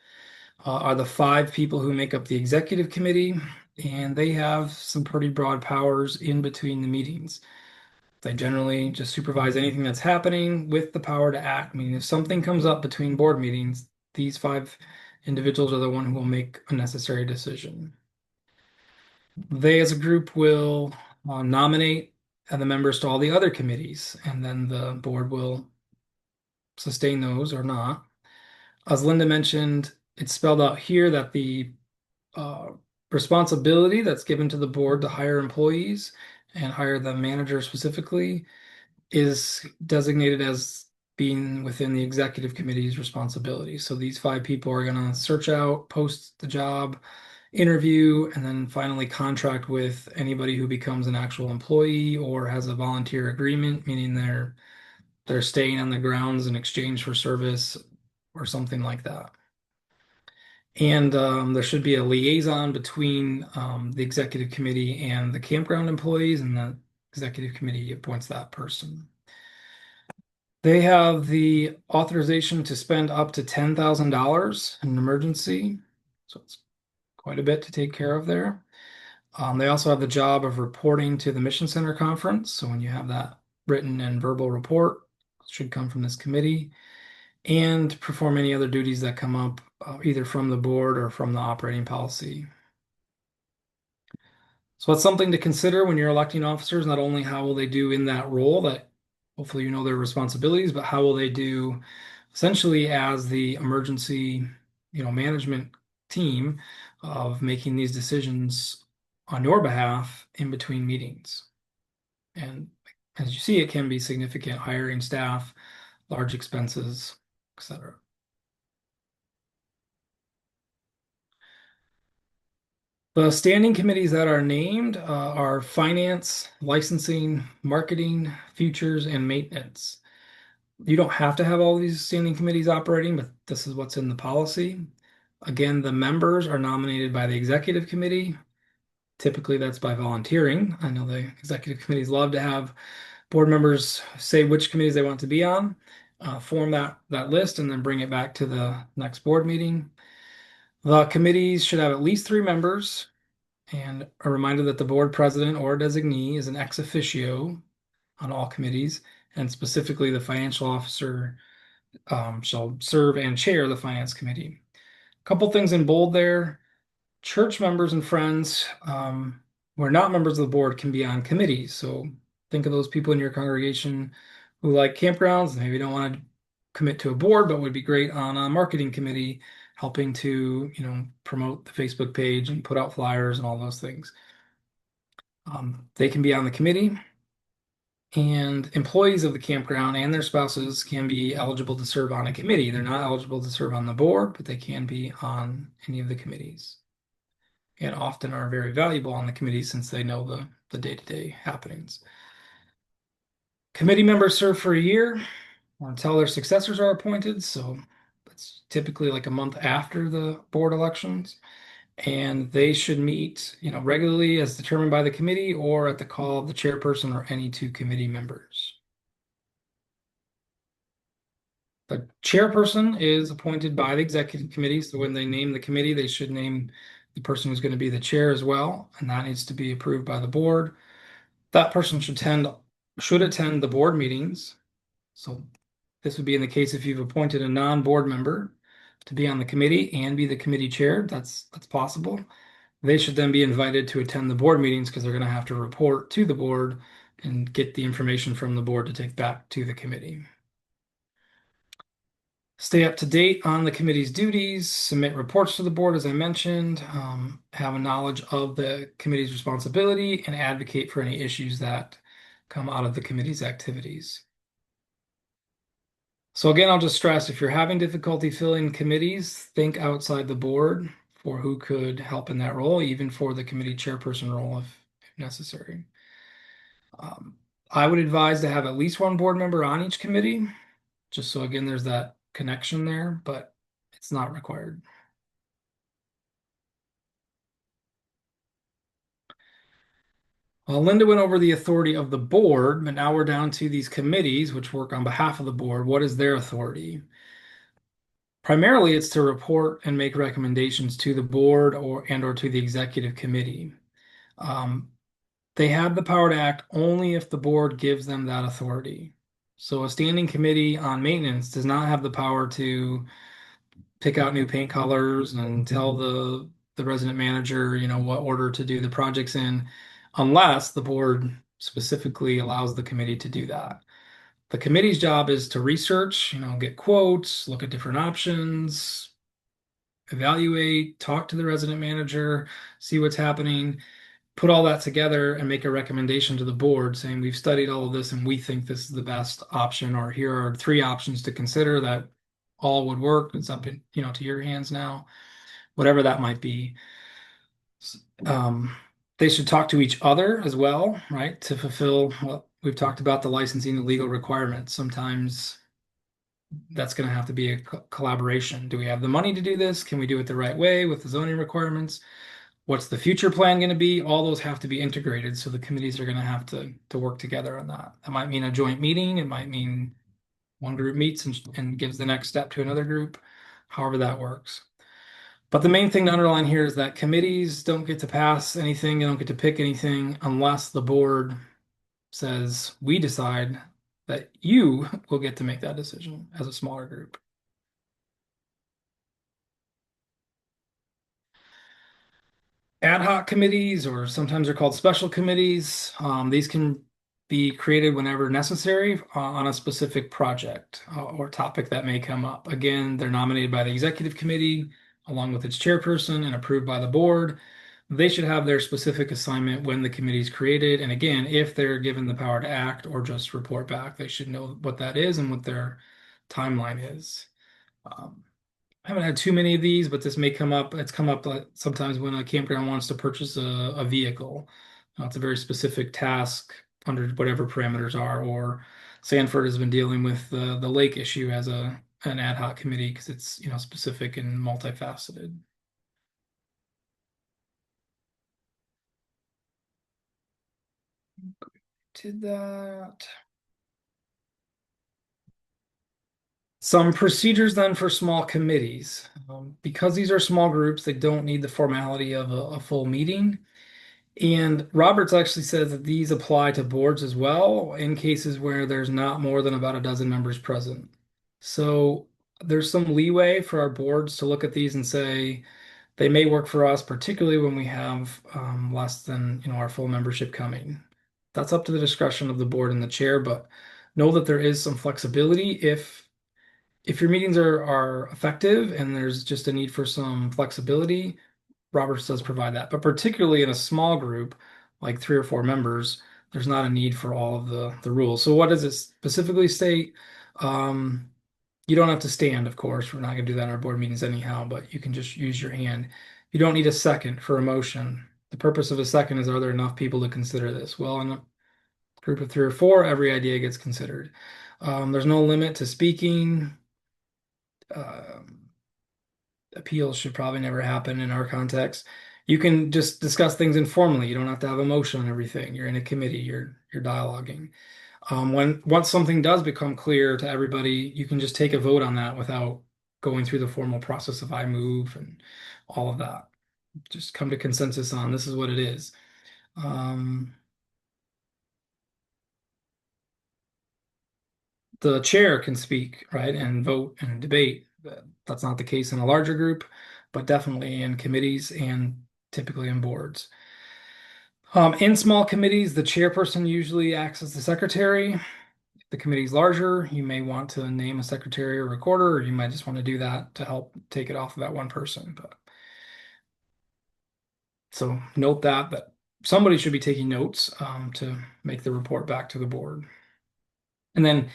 are the five people who make up the executive committee, and they have some pretty broad powers in between the meetings. They generally just supervise anything that's happening with the power to act. Meaning, if something comes up between board meetings, these five individuals are the one who will make a necessary decision. They, as a group, will nominate the members to all the other committees, and then the board will sustain those or not. As Linda mentioned, it's spelled out here that the uh, responsibility that's given to the board to hire employees and hire the manager specifically is designated as being within the executive committee's responsibility. So these five people are going to search out, post the job, interview, and then finally contract with anybody who becomes an actual employee or has a volunteer agreement, meaning they're staying on the grounds in exchange for service or something like that. And there should be a liaison between the executive committee and the campground employees, and the executive committee appoints that person. They have the authorization to spend up to $10,000 in an emergency. So it's quite a bit to take care of there. They also have the job of reporting to the Mission Center Conference. So when you have that written and verbal report, it should come from this committee, and perform any other duties that come up either from the board or from the operating policy. So that's something to consider when you're electing officers. Not only how will they do in that role, that hopefully you know their responsibilities, but how will they do essentially as the emergency, management team of making these decisions on your behalf in between meetings. And as you see, it can be significant: hiring staff, large expenses, etc. The standing committees that are named are finance, licensing, marketing, futures, and maintenance. You don't have to have all these standing committees operating, but this is what's in the policy. Again, the members are nominated by the executive committee. Typically, that's by volunteering. I know the executive committees love to have board members say which committees they want to be on, form that list, and then bring it back to the next board meeting. The committees should have at least 3 members. And a reminder that the board president or designee is an ex officio on all committees, and specifically the financial officer shall serve and chair the finance committee. A couple things in bold there: church members and friends who are not members of the board can be on committees. So think of those people in your congregation who like campgrounds and maybe don't want to commit to a board, but would be great on a marketing committee, helping to, promote the Facebook page and put out flyers and all those things. They can be on the committee, and employees of the campground and their spouses can be eligible to serve on a committee. They're not eligible to serve on the board, but they can be on any of the committees, and often are very valuable on the committee since they know the day-to-day happenings. Committee members serve for a year or until their successors are appointed. So it's typically like a month after the board elections. And they should meet, regularly as determined by the committee or at the call of the chairperson or any 2 committee members. The chairperson is appointed by the executive committee. So when they name the committee, they should name the person who's going to be the chair as well. And that needs to be approved by the board. That person should attend the board meetings. So this would be in the case if you've appointed a non-board member to be on the committee and be the committee chair. That's possible. They should then be invited to attend the board meetings because they're going to have to report to the board and get the information from the board to take back to the committee. Stay up to date on the committee's duties, submit reports to the board, as I mentioned, have a knowledge of the committee's responsibility, and advocate for any issues that come out of the committee's activities. So again, I'll just stress, if you're having difficulty filling committees, think outside the board for who could help in that role, even for the committee chairperson role if necessary. I would advise to have at least one board member on each committee, just so again, there's that connection there, but it's not required. Linda went over the authority of the board, but now we're down to these committees, which work on behalf of the board. What is their authority? Primarily, it's to report and make recommendations to the board or to the executive committee. They have the power to act only if the board gives them that authority. So a standing committee on maintenance does not have the power to pick out new paint colors and tell the resident manager, what order to do the projects in, unless the board specifically allows the committee to do that. The committee's job is to research, get quotes, look at different options, evaluate, talk to the resident manager, see what's happening, put all that together and make a recommendation to the board saying we've studied all of this and we think this is the best option, or here are 3 options to consider that all would work. It's up in, to your hands now, whatever that might be. They should talk to each other as well, right? To fulfill what we've talked about, the licensing, the legal requirements. Sometimes that's going to have to be a collaboration. Do we have the money to do this? Can we do it the right way with the zoning requirements? What's the future plan going to be? All those have to be integrated. So the committees are going to have to work together on that. That might mean a joint meeting. It might mean one group meets and gives the next step to another group, however that works. But the main thing to underline here is that committees don't get to pass anything, they don't get to pick anything unless the board says, we decide that you will get to make that decision as a smaller group. Ad hoc committees, or sometimes they're called special committees, these can be created whenever necessary on a specific project or topic that may come up. Again, they're nominated by the executive committee along with its chairperson and approved by the board. They should have their specific assignment when the committee is created. And again, if they're given the power to act or just report back, they should know what that is and what their timeline is. I haven't had too many of these, but this may come up. It's come up sometimes when a campground wants to purchase a vehicle. It's a very specific task under whatever parameters are. Or Sanford has been dealing with the lake issue as an ad hoc committee because it's specific and multifaceted. Did that. Some procedures then for small committees. Because these are small groups, they don't need the formality of a full meeting. And Roberts actually says that these apply to boards as well in cases where there's not more than about a dozen members present. So there's some leeway for our boards to look at these and say they may work for us, particularly when we have less than our full membership coming. That's up to the discretion of the board and the chair, but know that there is some flexibility if your meetings are effective and there's just a need for some flexibility. Roberts does provide that, but particularly in a small group, like 3 or 4 members, there's not a need for all of the rules. So what does it specifically state? You don't have to stand, of course. We're not going to do that in our board meetings anyhow, but you can just use your hand. You don't need a second for a motion. The purpose of a second is, are there enough people to consider this? Well, in a group of 3 or 4, every idea gets considered. There's no limit to speaking. Appeals should probably never happen in our context. You can just discuss things informally. You don't have to have a motion on everything. You're in a committee, you're dialoguing. Once something does become clear to everybody, you can just take a vote on that without going through the formal process of I move and all of that. Just come to consensus on this is what it is. The chair can speak, right, and vote and debate. That's not the case in a larger group, but definitely in committees and typically in boards. In small committees, the chairperson usually acts as the secretary. If the committee's larger, you may want to name a secretary or recorder, or you might just want to do that to help take it off of that one person. But so note that somebody should be taking notes to make the report back to the board. And then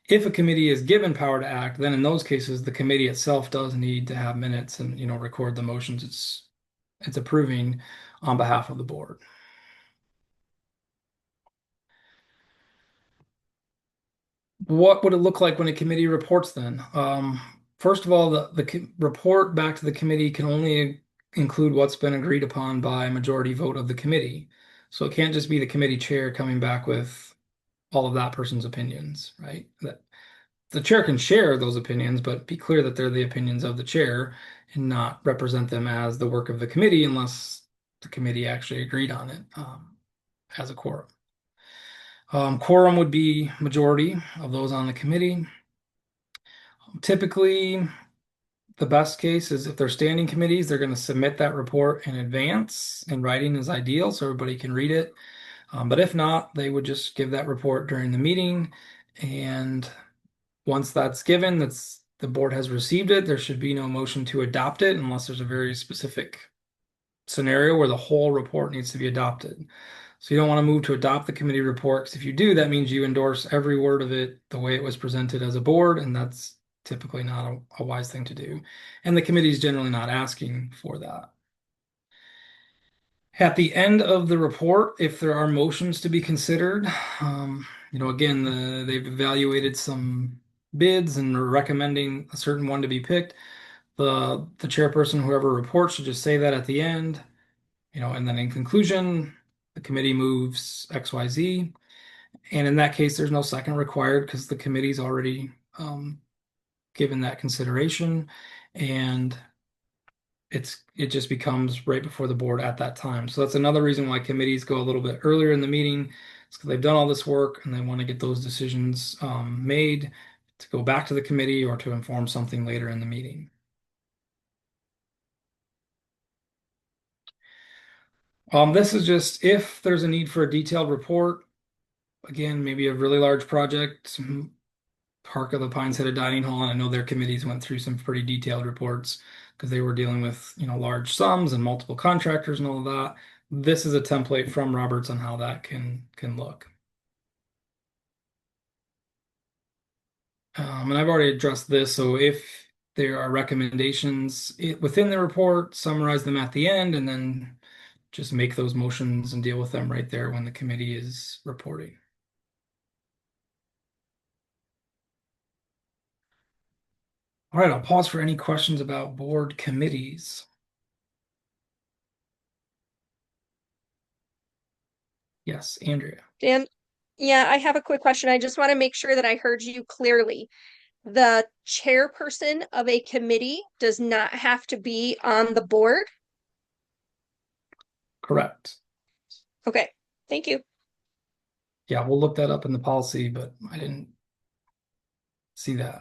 if a committee is given power to act, then in those cases, the committee itself does need to have minutes and, record the motions it's approving on behalf of the board. What would it look like when a committee reports then? First of all, the report back to the committee can only include what's been agreed upon by majority vote of the committee. So it can't just be the committee chair coming back with all of that person's opinions, right? The chair can share those opinions, but be clear that they're the opinions of the chair and not represent them as the work of the committee unless the committee actually agreed on it as a quorum. Quorum would be majority of those on the committee. Typically, the best case is if they're standing committees, they're going to submit that report in advance, and writing is ideal so everybody can read it. But if not, they would just give that report during the meeting, and once that's given, the board has received it, there should be no motion to adopt it unless there's a very specific scenario where the whole report needs to be adopted. So you don't want to move to adopt the committee report, because if you do, that means you endorse every word of it the way it was presented as a board, and that's typically not a wise thing to do. And the committee is generally not asking for that. At the end of the report, if there are motions to be considered, again, they've evaluated some bids and are recommending a certain one to be picked. The chairperson, whoever reports, should just say that at the end, and then in conclusion, the committee moves XYZ. And in that case, there's no second required because the committee's already given that consideration, and it just becomes right before the board at that time. So that's another reason why committees go a little bit earlier in the meeting. It's because they've done all this work and they want to get those decisions made to go back to the committee or to inform something later in the meeting. This is just if there's a need for a detailed report. Again, maybe a really large project, Park of the Pines had a dining hall, and I know their committees went through some pretty detailed reports because they were dealing with, large sums and multiple contractors and all of that. This is a template from Roberts on how that can look. And I've already addressed this, so if there are recommendations within the report, summarize them at the end, and then just make those motions and deal with them right there when the committee is reporting. All right, I'll pause for any questions about board committees. Yes, Andrea. Dan, yeah, I have a quick question. I just want to make sure that I heard you clearly. The chairperson of a committee does not have to be on the board? Correct. Okay, thank you. Yeah, we'll look that up in the policy, but I didn't see that.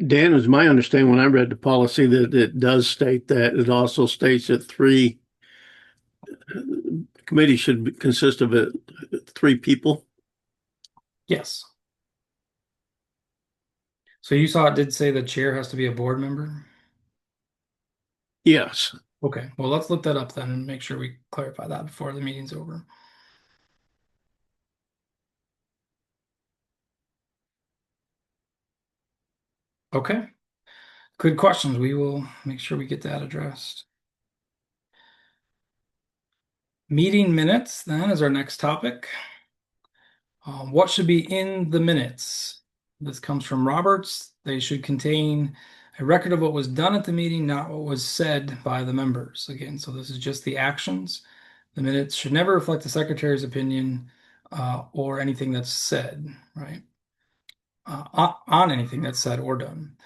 Dan, is my understanding when I read the policy that it does state that it also states that three committees should consist of 3 people. Yes. So you saw it did say the chair has to be a board member? Yes. Okay, well, let's look that up then and make sure we clarify that before the meeting's over. Okay, good questions. We will make sure we get that addressed. Meeting minutes then is our next topic. What should be in the minutes? This comes from Roberts. They should contain a record of what was done at the meeting, not what was said by the members. Again, so this is just the actions. The minutes should never reflect the secretary's opinion or anything that's said, right? On anything that's said or done.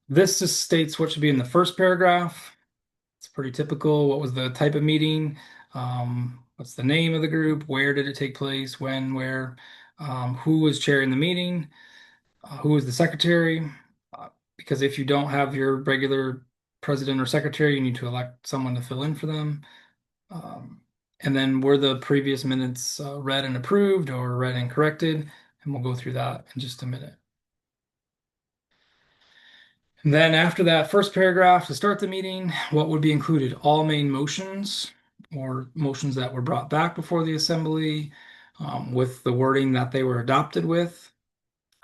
This just states what should be in the first paragraph. It's pretty typical. What was the type of meeting? What's the name of the group? Where did it take place? When, where? Who was chairing the meeting? Who was the secretary? Because if you don't have your regular president or secretary, you need to elect someone to fill in for them. And then were the previous minutes read and approved or read and corrected? And we'll go through that in just a minute. And then after that first paragraph, to start the meeting, what would be included? All main motions or motions that were brought back before the assembly with the wording that they were adopted with.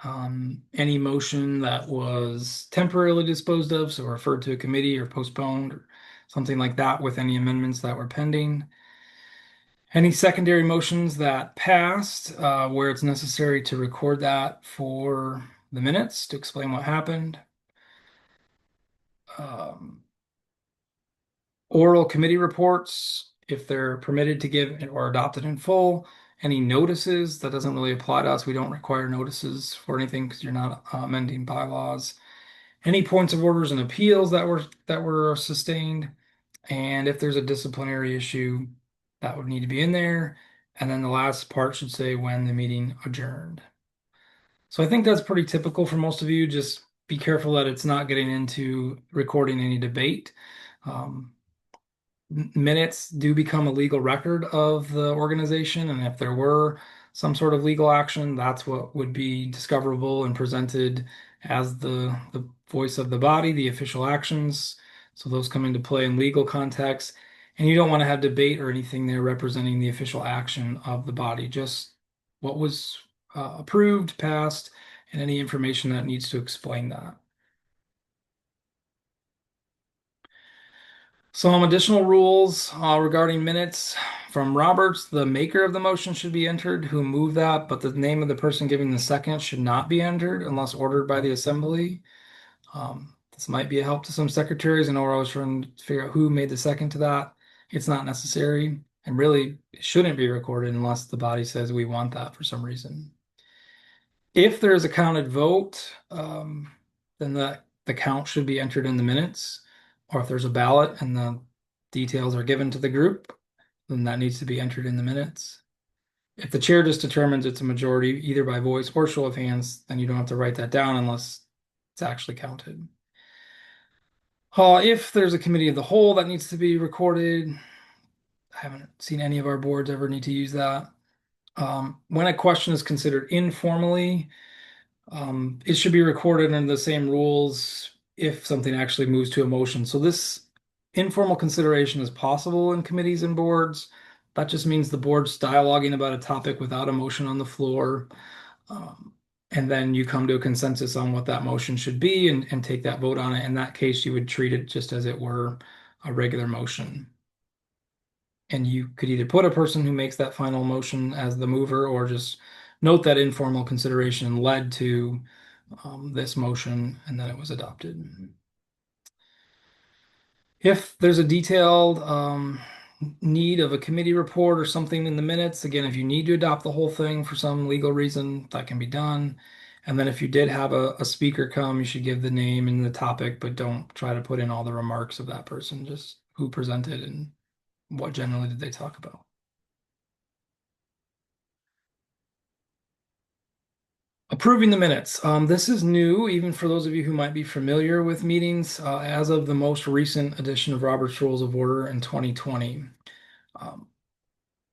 Any motion that was temporarily disposed of, so referred to a committee or postponed or something like that with any amendments that were pending. Any secondary motions that passed where it's necessary to record that for the minutes to explain what happened. Oral committee reports, if they're permitted to give or adopted in full. Any notices, that doesn't really apply to us. We don't require notices for anything because you're not amending bylaws. Any points of orders and appeals that were sustained, and if there's a disciplinary issue, that would need to be in there. And then the last part should say when the meeting adjourned. So I think that's pretty typical for most of you. Just be careful that it's not getting into recording any debate. Minutes do become a legal record of the organization, and if there were some sort of legal action, that's what would be discoverable and presented as the voice of the body, the official actions. So those come into play in legal context, and you don't want to have debate or anything there representing the official action of the body, just what was approved, passed, and any information that needs to explain that. Some additional rules regarding minutes from Roberts. The maker of the motion should be entered, who moved that, but the name of the person giving the second should not be entered unless ordered by the assembly. This might be a help to some secretaries. I know we're always trying to figure out who made the second to that. It's not necessary, and really it shouldn't be recorded unless the body says we want that for some reason. If there is a counted vote, then the count should be entered in the minutes. Or if there's a ballot and the details are given to the group, then that needs to be entered in the minutes. If the chair just determines it's a majority, either by voice or show of hands, then you don't have to write that down unless it's actually counted. If there's a committee of the whole that needs to be recorded, I haven't seen any of our boards ever need to use that. When a question is considered informally, it should be recorded under the same rules if something actually moves to a motion. So this informal consideration is possible in committees and boards. That just means the board's dialoguing about a topic without a motion on the floor. And then you come to a consensus on what that motion should be and take that vote on it. In that case, you would treat it just as it were a regular motion. And you could either put a person who makes that final motion as the mover or just note that informal consideration led to this motion and then it was adopted. If there's a detailed need of a committee report or something in the minutes, again, if you need to adopt the whole thing for some legal reason, that can be done. And then if you did have a speaker come, you should give the name and the topic, but don't try to put in all the remarks of that person, just who presented and what generally did they talk about. Approving the minutes. This is new, even for those of you who might be familiar with meetings, as of the most recent edition of Robert's Rules of Order in 2020.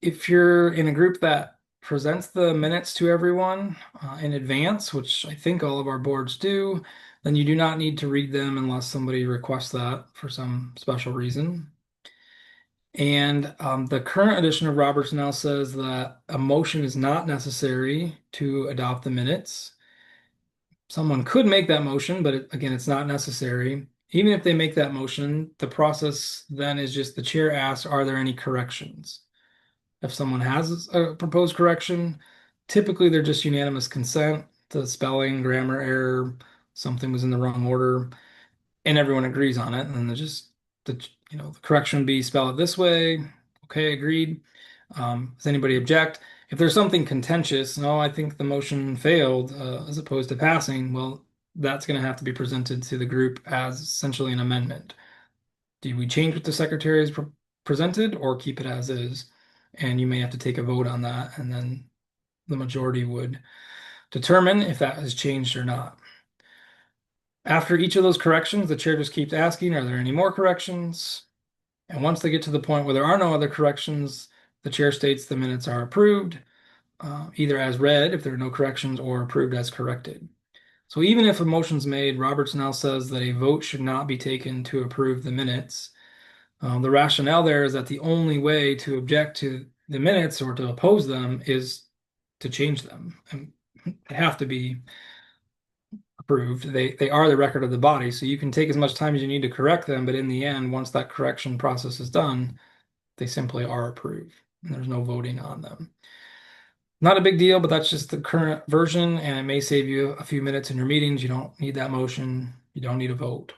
If you're in a group that presents the minutes to everyone in advance, which I think all of our boards do, then you do not need to read them unless somebody requests that for some special reason. And the current edition of Roberts now says that a motion is not necessary to adopt the minutes. Someone could make that motion, but again, it's not necessary. Even if they make that motion, the process then is just the chair asks, are there any corrections? If someone has a proposed correction, typically they're just unanimous consent, the spelling, grammar error, something was in the wrong order, and everyone agrees on it. And then there's just the correction would be spell it this way. Okay, agreed. Does anybody object? If there's something contentious, no, I think the motion failed, as opposed to passing, well, that's going to have to be presented to the group as essentially an amendment. Do we change what the secretary has presented or keep it as is? And you may have to take a vote on that, and then the majority would determine if that has changed or not. After each of those corrections, the chair just keeps asking, are there any more corrections? And once they get to the point where there are no other corrections, the chair states the minutes are approved, either as read if there are no corrections or approved as corrected. So even if a motion's made, Roberts now says that a vote should not be taken to approve the minutes. The rationale there is that the only way to object to the minutes or to oppose them is to change them. And they have to be approved. They are the record of the body, so you can take as much time as you need to correct them, but in the end, once that correction process is done, they simply are approved. And there's no voting on them. Not a big deal, but that's just the current version, and it may save you a few minutes in your meetings. You don't need that motion. You don't need a vote.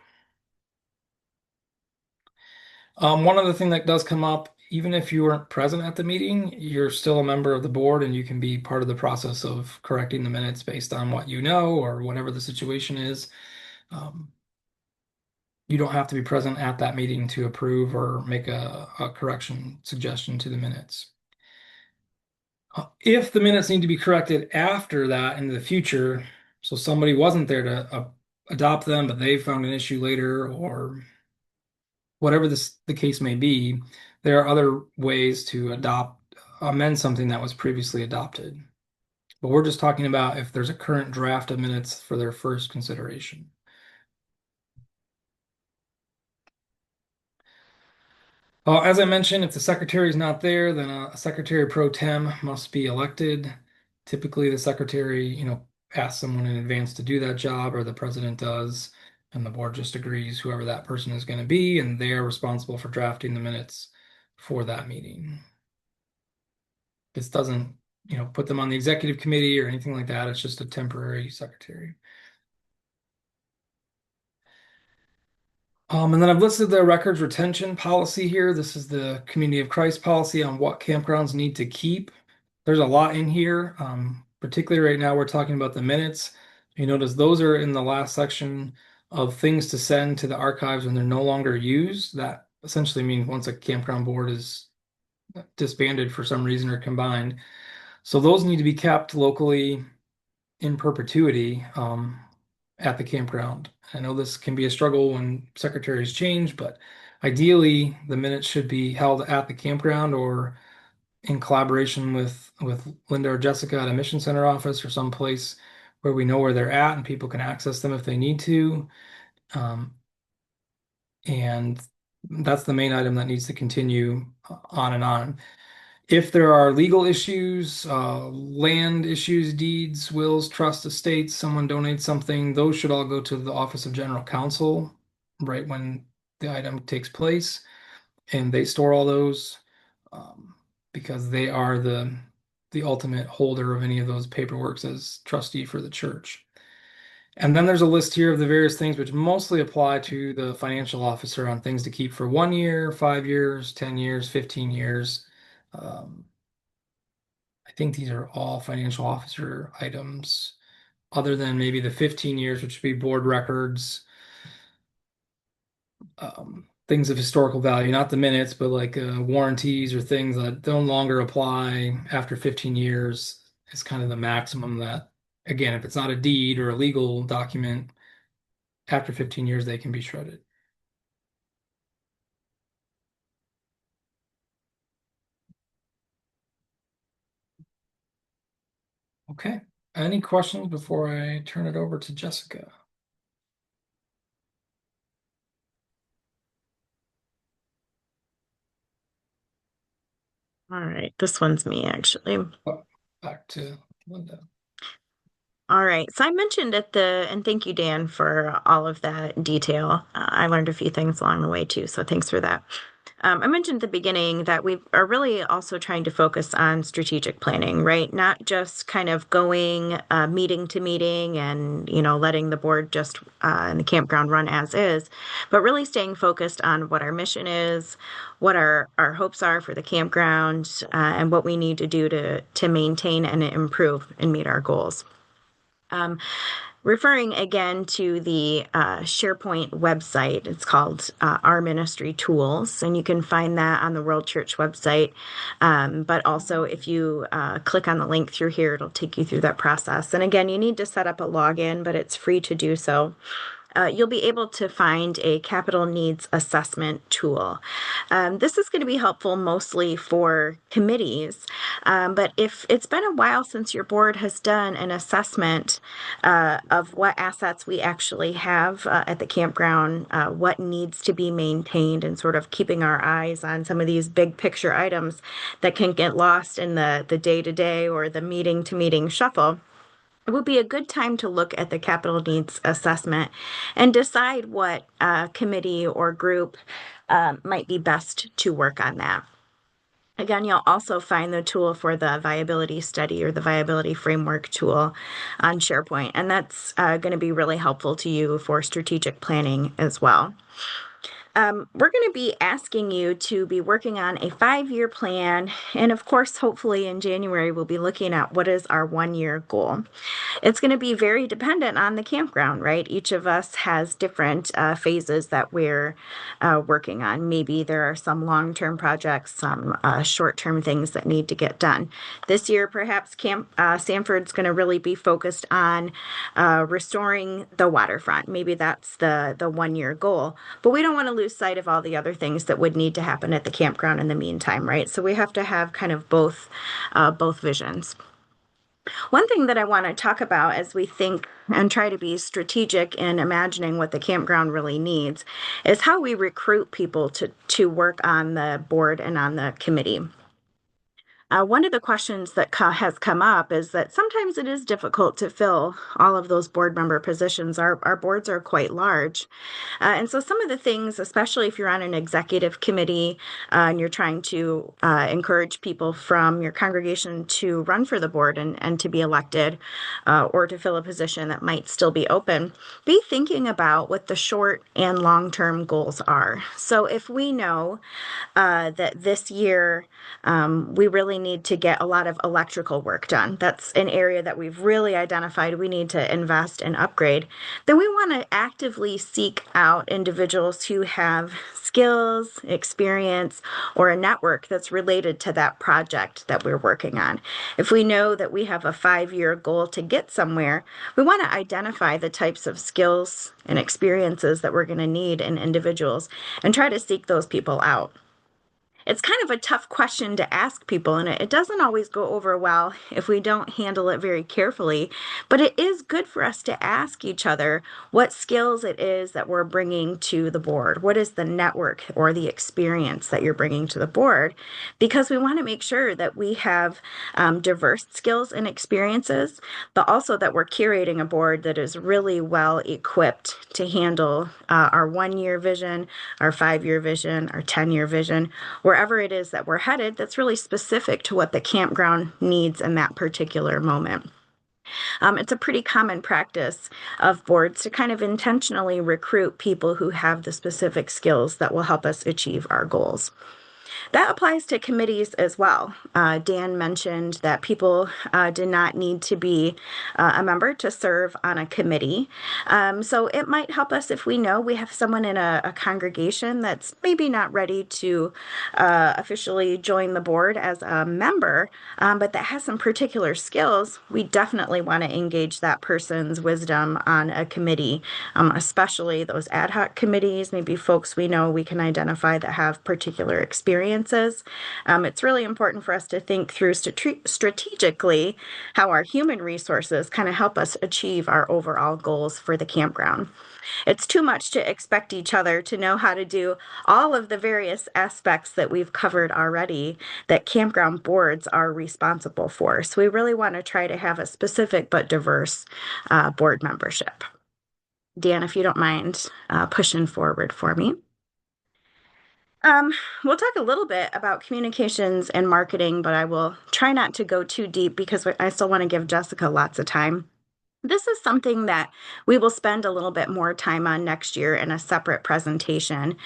One other thing that does come up, even if you weren't present at the meeting, you're still a member of the board and you can be part of the process of correcting the minutes based on what you know or whatever the situation is. You don't have to be present at that meeting to approve or make a correction suggestion to the minutes. If the minutes need to be corrected after that in the future, so somebody wasn't there to adopt them, but they found an issue later, or whatever the case may be, there are other ways to amend something that was previously adopted. But we're just talking about if there's a current draft of minutes for their first consideration. As I mentioned, if the secretary is not there, then a secretary pro tem must be elected. Typically, the secretary, asks someone in advance to do that job, or the president does, and the board just agrees whoever that person is going to be, and they are responsible for drafting the minutes for that meeting. This doesn't, put them on the executive committee or anything like that. It's just a temporary secretary. And then I've listed the records retention policy here. This is the Community of Christ policy on what campgrounds need to keep. There's a lot in here. Particularly right now, we're talking about the minutes. You notice those are in the last section of things to send to the archives when they're no longer used. That essentially means once a campground board is disbanded for some reason or combined. So those need to be kept locally in perpetuity at the campground. I know this can be a struggle when secretaries change, but ideally the minutes should be held at the campground or in collaboration with Linda or Jessica at a mission center office or someplace where we know where they're at and people can access them if they need to. And that's the main item that needs to continue on and on. If there are legal issues, land issues, deeds, wills, trust, estates, someone donates something, those should all go to the Office of General Counsel right when the item takes place. And they store all those because they are the ultimate holder of any of those paperworks as trustee for the church. And then there's a list here of the various things which mostly apply to the financial officer on things to keep for 1 year, 5 years, 10 years, 15 years. I think these are all financial officer items, other than maybe the 15 years, which would be board records, things of historical value, not the minutes, but like warranties or things that no longer apply after 15 years is kind of the maximum that, again, if it's not a deed or a legal document, after 15 years, they can be shredded. Okay. Any questions before I turn it over to Jessica? All right, this one's me actually. Oh, back to Linda. All right, so I mentioned and thank you, Dan, for all of that detail. I learned a few things along the way too, so thanks for that. I mentioned at the beginning that we are really also trying to focus on strategic planning, right? Not just kind of going meeting to meeting and, letting the board just and the campground run as is, but really staying focused on what our mission is, what our hopes are for the campground, and what we need to do to maintain and improve and meet our goals. Um, Referring again to the SharePoint website, it's called Our Ministry Tools, and you can find that on the World Church website. But also, if you click on the link through here, it'll take you through that process. And again, you need to set up a login, but it's free to do so. You'll be able to find a capital needs assessment tool. This is going to be helpful mostly for committees, but if it's been a while since your board has done an assessment of what assets we actually have at the campground, what needs to be maintained, and sort of keeping our eyes on some of these big picture items that can get lost in the day-to-day or the meeting-to-meeting shuffle, it would be a good time to look at the capital needs assessment and decide what committee or group might be best to work on that. Again, you'll also find the tool for the viability study or the viability framework tool on SharePoint, and that's going to be really helpful to you for strategic planning as well. We're going to be asking you to be working on a 5-year plan. And of course, hopefully in January, we'll be looking at what is our 1-year goal. It's going to be very dependent on the campground, right? Each of us has different phases that we're working on. Maybe there are some long-term projects, some short-term things that need to get done. This year, perhaps Camp Sanford's going to really be focused on restoring the waterfront. Maybe that's the 1-year goal. But we don't want to lose sight of all the other things that would need to happen at the campground in the meantime, right? So we have to have kind of both visions. One thing that I want to talk about as we think and try to be strategic in imagining what the campground really needs is how we recruit people to work on the board and on the committee. One of the questions that has come up is that sometimes it is difficult to fill all of those board member positions. Our boards are quite large. And so some of the things, especially if you're on an executive committee and you're trying to encourage people from your congregation to run for the board and to be elected or to fill a position that might still be open, be thinking about what the short and long-term goals are. So if we know that this year we really need to get a lot of electrical work done. That's an area that we've really identified we need to invest and upgrade. Then we want to actively seek out individuals who have skills, experience, or a network that's related to that project that we're working on. If we know that we have a 5-year goal to get somewhere, we want to identify the types of skills and experiences that we're going to need in individuals and try to seek those people out. It's kind of a tough question to ask people, and it doesn't always go over well if we don't handle it very carefully. But it is good for us to ask each other what skills it is that we're bringing to the board. What is the network or the experience that you're bringing to the board? Because we want to make sure that we have diverse skills and experiences, but also that we're curating a board that is really well equipped to handle our 1-year vision, our 5-year vision, our 10-year vision, wherever it is that we're headed, that's really specific to what the campground needs in that particular moment. It's a pretty common practice of boards to kind of intentionally recruit people who have the specific skills that will help us achieve our goals. That applies to committees as well. Dan mentioned that people did not need to be a member to serve on a committee. So it might help us if we know we have someone in a congregation that's maybe not ready to officially join the board as a member, but that has some particular skills. We definitely want to engage that person's wisdom on a committee, especially those ad hoc committees, maybe folks we know we can identify that have particular experiences. It's really important for us to think through strategically how our human resources kind of help us achieve our overall goals for the campground. It's too much to expect each other to know how to do all of the various aspects that we've covered already that campground boards are responsible for. So we really want to try to have a specific but diverse board membership. Dan, if you don't mind pushing forward for me. Um, we'll talk a little bit about communications and marketing, but I will try not to go too deep because I still want to give Jessica lots of time. This is something that we will spend a little bit more time on next year in a separate presentation.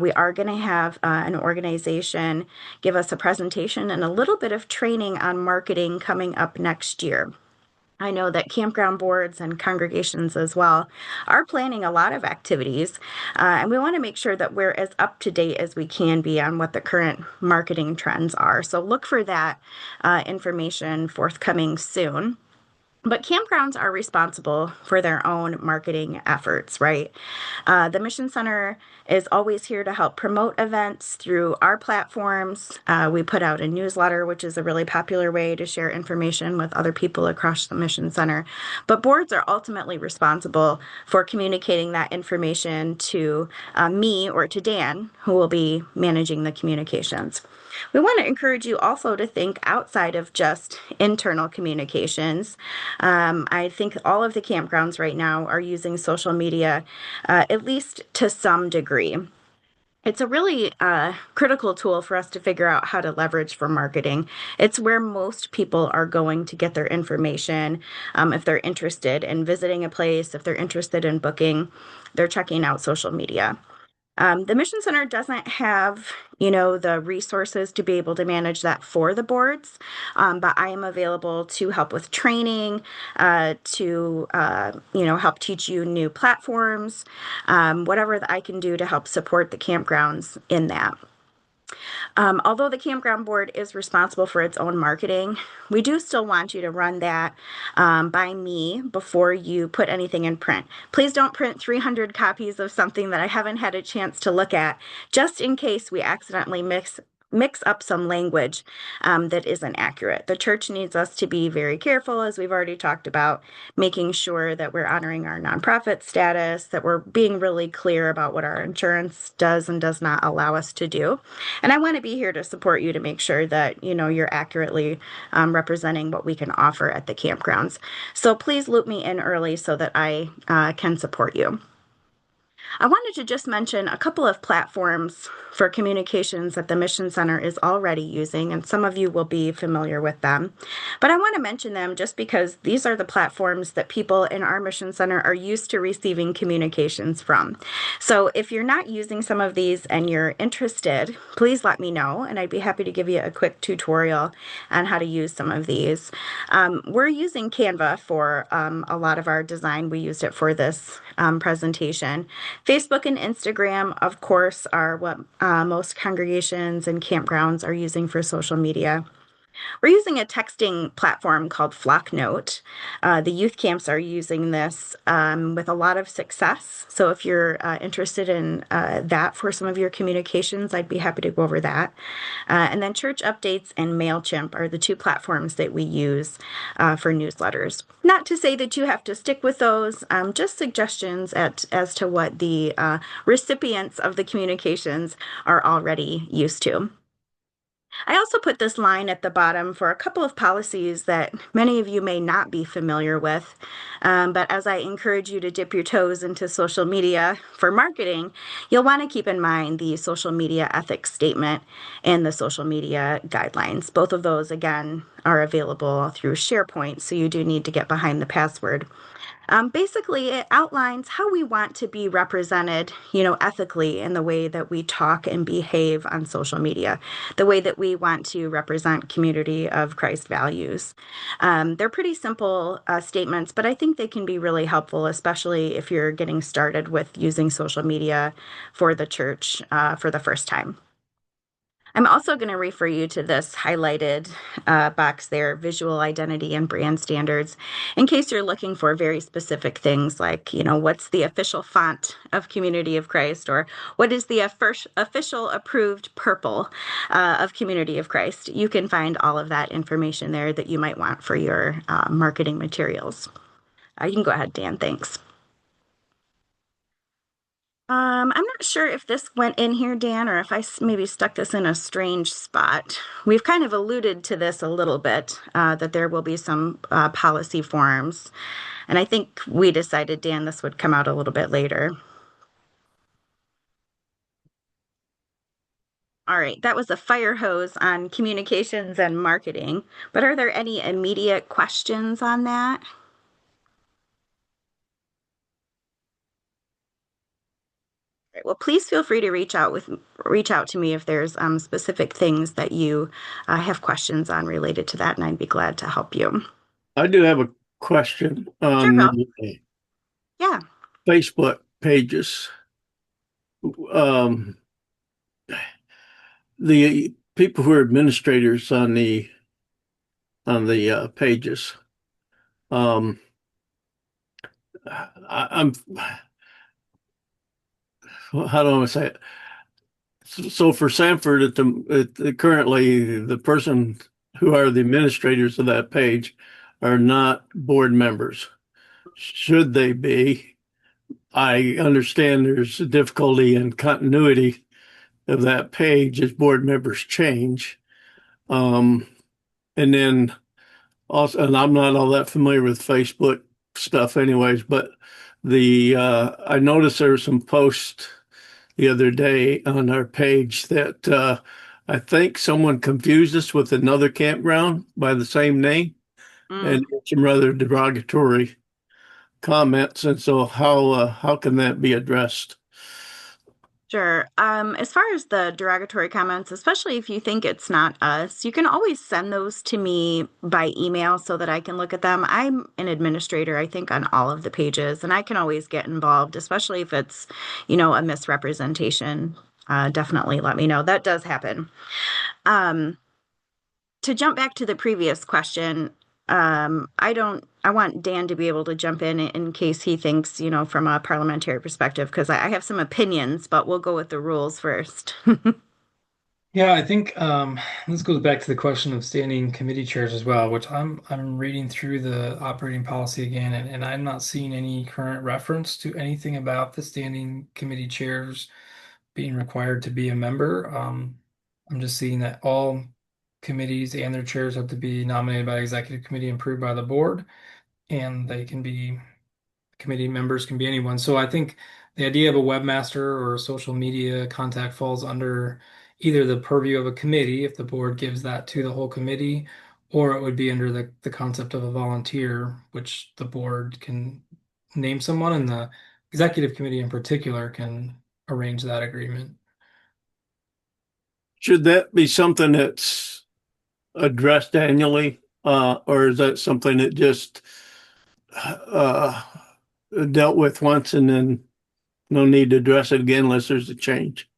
We are going to have an organization give us a presentation and a little bit of training on marketing coming up next year. I know that campground boards and congregations as well are planning a lot of activities, and we want to make sure that we're as up to date as we can be on what the current marketing trends are. So look for that information forthcoming soon. But campgrounds are responsible for their own marketing efforts, right? The Mission Center is always here to help promote events through our platforms. We put out a newsletter, which is a really popular way to share information with other people across the Mission Center. But boards are ultimately responsible for communicating that information to me or to Dan, who will be managing the communications. We want to encourage you also to think outside of just internal communications. I think all of the campgrounds right now are using social media, at least to some degree. It's a really critical tool for us to figure out how to leverage for marketing. It's where most people are going to get their information. If they're interested in visiting a place, if they're interested in booking, they're checking out social media. The Mission Center doesn't have, the resources to be able to manage that for the boards, but I am available to help with training, to help teach you new platforms, whatever that I can do to help support the campgrounds in that. Although the campground board is responsible for its own marketing, we do still want you to run that by me before you put anything in print. Please don't print 300 copies of something that I haven't had a chance to look at, just in case we accidentally mix up some language that isn't accurate. The church needs us to be very careful, as we've already talked about, making sure that we're honoring our nonprofit status, that we're being really clear about what our insurance does and does not allow us to do. And I want to be here to support you to make sure that, you're accurately representing what we can offer at the campgrounds. So please loop me in early so that I can support you. I wanted to just mention a couple of platforms for communications that the Mission Center is already using, and some of you will be familiar with them. But I want to mention them just because these are the platforms that people in our Mission Center are used to receiving communications from. So if you're not using some of these and you're interested, please let me know, and I'd be happy to give you a quick tutorial on how to use some of these. We're using Canva for a lot of our design. We used it for this presentation. Facebook and Instagram, of course, are what most congregations and campgrounds are using for social media. We're using a texting platform called Flocknote. The youth camps are using this with a lot of success. So if you're interested in that for some of your communications, I'd be happy to go over that. And then Church Updates and MailChimp are the two platforms that we use for newsletters. Not to say that you have to stick with those, just suggestions as to what the recipients of the communications are already used to. I also put this line at the bottom for a couple of policies that many of you may not be familiar with. But as I encourage you to dip your toes into social media for marketing, you'll want to keep in mind the social media ethics statement and the social media guidelines. Both of those, again, are available through SharePoint, so you do need to get behind the password. Basically, it outlines how we want to be represented, ethically in the way that we talk and behave on social media, the way that we want to represent community of Christ values. They're pretty simple statements, but I think they can be really helpful, especially if you're getting started with using social media for the church for the first time. I'm also going to refer you to this highlighted box there, visual identity and brand standards, in case you're looking for very specific things like, what's the official font of Community of Christ, or what is the official approved purple of Community of Christ. You can find all of that information there that you might want for your marketing materials. You can go ahead, Dan. Thanks. I'm not sure if this went in here, Dan, or if I maybe stuck this in a strange spot. We've kind of alluded to this a little bit, that there will be some policy forms. And I think we decided, Dan, this would come out a little bit later. All right, that was a fire hose on communications and marketing, but are there any immediate questions on that? Right, well, please feel free to reach out to me if there's specific things that you have questions on related to that, and I'd be glad to help you. I do have a question Sure, on Bill. the Yeah. Facebook pages. Um, the people who are administrators on the pages. Um, I'm how do I say it? So for Sanford, currently the person who are the administrators of that page are not board members. Should they be? I understand there's a difficulty in continuity of that page as board members change. Um, and then also, and I'm not all that familiar with Facebook stuff anyways, but I noticed there were some posts the other day on our page that I think someone confused us with another campground by the same name Mm. and some rather derogatory comments. And so how can that be addressed? Sure. As far as the derogatory comments, especially if you think it's not us, you can always send those to me by email so that I can look at them. I'm an administrator, I think, on all of the pages, and I can always get involved, especially if it's, a misrepresentation. Definitely let me know. That does happen. Um, to jump back to the previous question, I want Dan to be able to jump in case he thinks, from a parliamentary perspective, because I have some opinions, but we'll go with the rules first. Yeah, I think this goes back to the question of standing committee chairs as well, which I'm reading through the operating policy again, and I'm not seeing any current reference to anything about the standing committee chairs being required to be a member. I'm just seeing that all committees and their chairs have to be nominated by executive committee and approved by the board, and they can be committee members can be anyone. So I think the idea of a webmaster or a social media contact falls under either the purview of a committee if the board gives that to the whole committee, or it would be under the concept of a volunteer, which the board can name someone and the executive committee in particular can arrange that agreement. Should that be something that's addressed annually, or is that something that just uh, dealt with once and then no need to address it again unless there's a change?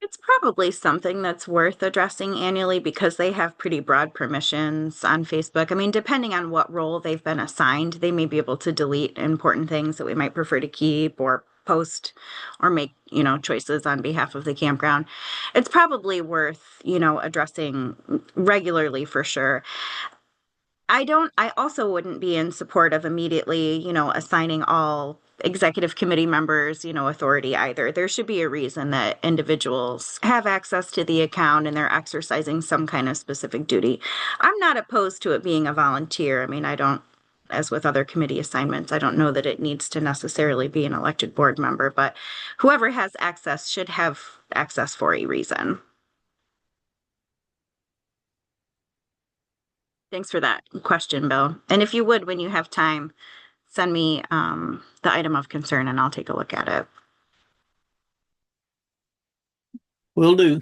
It's probably something that's worth addressing annually because they have pretty broad permissions on Facebook. I mean, depending on what role they've been assigned, they may be able to delete important things that we might prefer to keep or post or make, choices on behalf of the campground. It's probably worth, addressing regularly for sure. I also wouldn't be in support of immediately, assigning all executive committee members, authority either. There should be a reason that individuals have access to the account and they're exercising some kind of specific duty. I'm not opposed to it being a volunteer. I mean, I don't, as with other committee assignments, I don't know that it needs to necessarily be an elected board member, but whoever has access should have access for a reason. Thanks for that question, Bill. And if you would, when you have time, send me the item of concern and I'll take a look at it. Will do.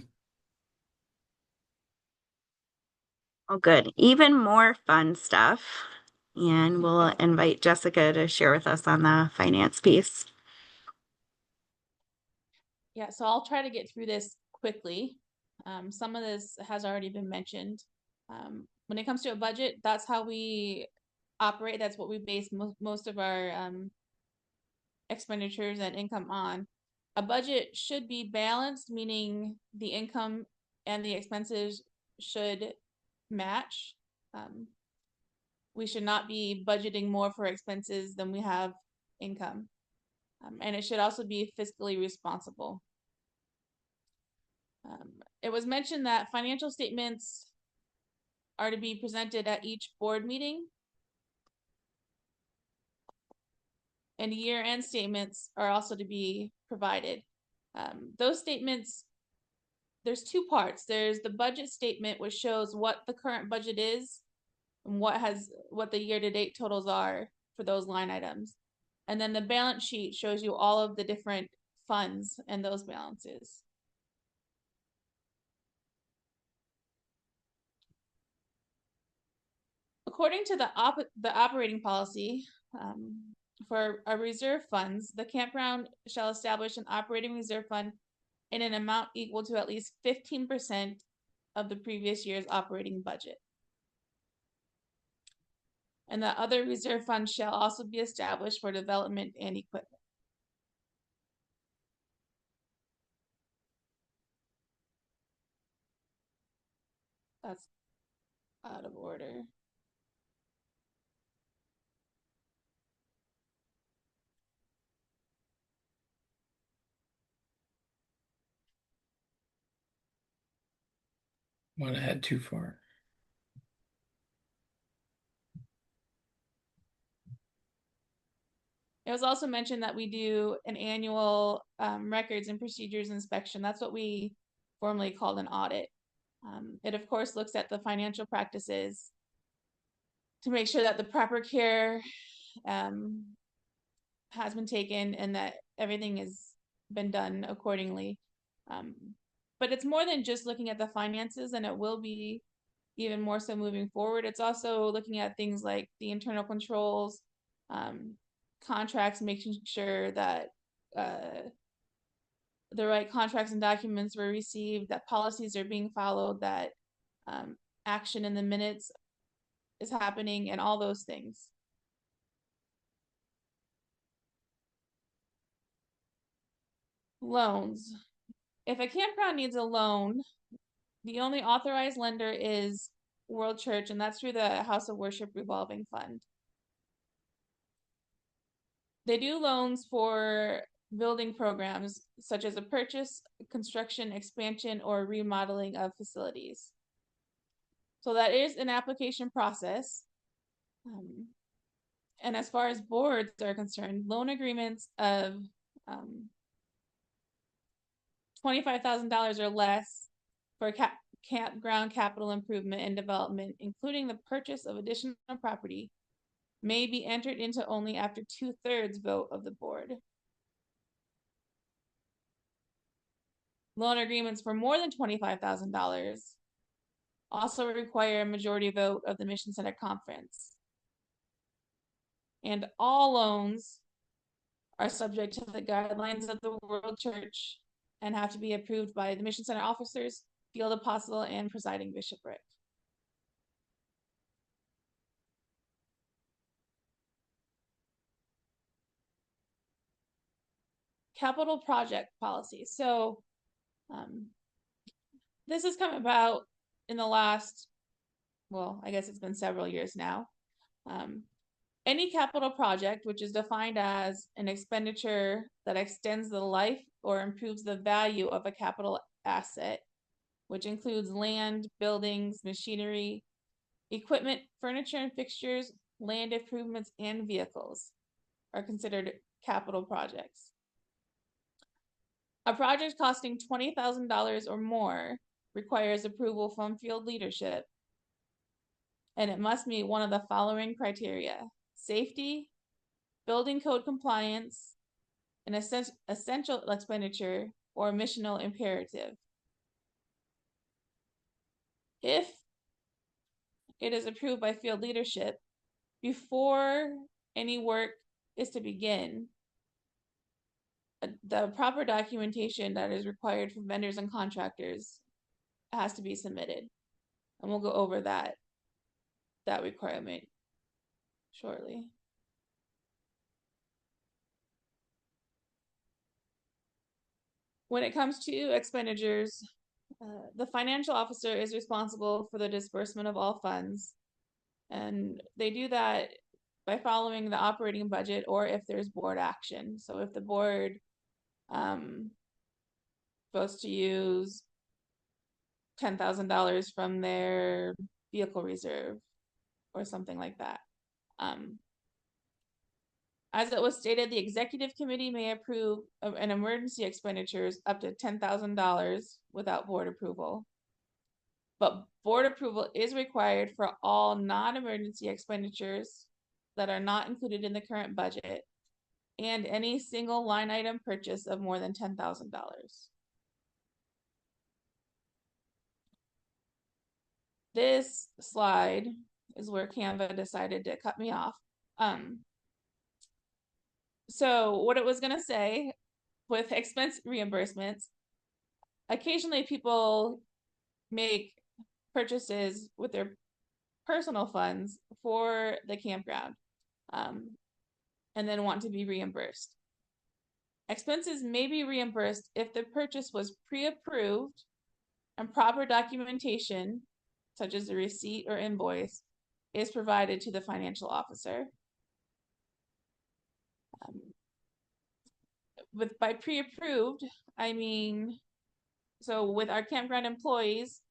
Oh, good. Even more fun stuff. And we'll invite Jessica to share with us on the finance piece. Yeah, so I'll try to get through this quickly. Some of this has already been mentioned. When it comes to a budget, that's how we operate. That's what we base most of our expenditures and income on. A budget should be balanced, meaning the income and the expenses should match. We should not be budgeting more for expenses than we have income. And it should also be fiscally responsible. It was mentioned that financial statements are to be presented at each board meeting, and year-end statements are also to be provided. Those statements there's two parts. There's the budget statement, which shows what the current budget is and what the year-to-date totals are for those line items. And then the balance sheet shows you all of the different funds and those balances. According to the operating policy, for our reserve funds, the campground shall establish an operating reserve fund in an amount equal to at least 15% of the previous year's operating budget. And the other reserve fund shall also be established for development and equipment. That's out of order. Went ahead too far. It was also mentioned that we do an annual records and procedures inspection. That's what we formerly called an audit. It, of course, looks at the financial practices to make sure that the proper care has been taken and that everything has been done accordingly. But it's more than just looking at the finances, and it will be even more so moving forward. It's also looking at things like the internal controls, contracts, making sure that the right contracts and documents were received, that policies are being followed, that action in the minutes is happening, and all those things. Loans. If a campground needs a loan, the only authorized lender is World Church, and that's through the House of Worship Revolving Fund. They do loans for building programs such as a purchase, construction, expansion, or remodeling of facilities. So that is an application process. And as far as boards are concerned, loan agreements of $25,000 or less for campground capital improvement and development, including the purchase of additional property, may be entered into only after 2/3 vote of the board. Loan agreements for more than $25,000 also require a majority vote of the Mission Center Conference. And all loans are subject to the guidelines of the World Church and have to be approved by the Mission Center officers, field apostle, and presiding bishopric. Capital project policy. So this has come about in the last, well, I guess it's been several years now. Any capital project, which is defined as an expenditure that extends the life or improves the value of a capital asset, which includes land, buildings, machinery, equipment, furniture and fixtures, land improvements, and vehicles, are considered capital projects. A project costing $20,000 or more requires approval from field leadership, and it must meet one of the following criteria: safety, building code compliance, an essential expenditure, or missional imperative. If it is approved by field leadership, before any work is to begin, the proper documentation that is required from vendors and contractors has to be submitted. And we'll go over that requirement shortly. When it comes to expenditures, the financial officer is responsible for the disbursement of all funds, and they do that by following the operating budget or if there's board action. So if the board votes to use $10,000 from their vehicle reserve or something like that. As it was stated, the executive committee may approve an emergency expenditures up to $10,000 without board approval. But board approval is required for all non-emergency expenditures that are not included in the current budget and any single line item purchase of more than $10,000. This slide is where Canva decided to cut me off. So what it was going to say with expense reimbursements, occasionally people make purchases with their personal funds for the campground, and then want to be reimbursed. Expenses may be reimbursed if the purchase was pre-approved and proper documentation, such as a receipt or invoice, is provided to the financial officer. By pre-approved, I mean, so with our campground employees,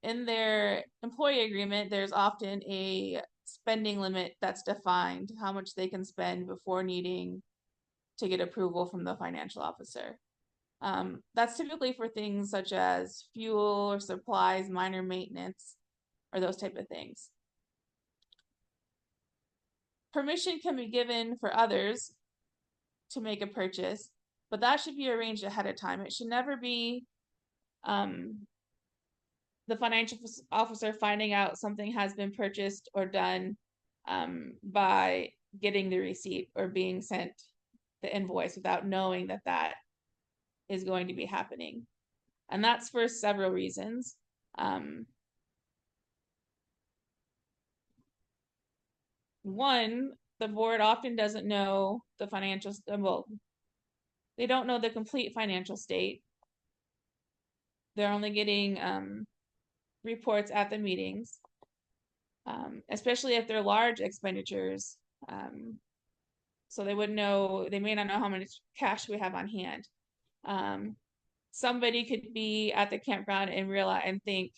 in their employee agreement, there's often a spending limit that's defined, how much they can spend before needing to get approval from the financial officer. That's typically for things such as fuel or supplies, minor maintenance, or those type of things. Permission can be given for others to make a purchase, but that should be arranged ahead of time. It should never be the financial officer finding out something has been purchased or done by getting the receipt or being sent the invoice without knowing that that is going to be happening. And that's for several reasons. One, the board often doesn't know the financial, well, they don't know the complete financial state. They're only getting reports at the meetings, especially if they're large expenditures. So they wouldn't know, they may not know how much cash we have on hand. Somebody could be at the campground and realize and think,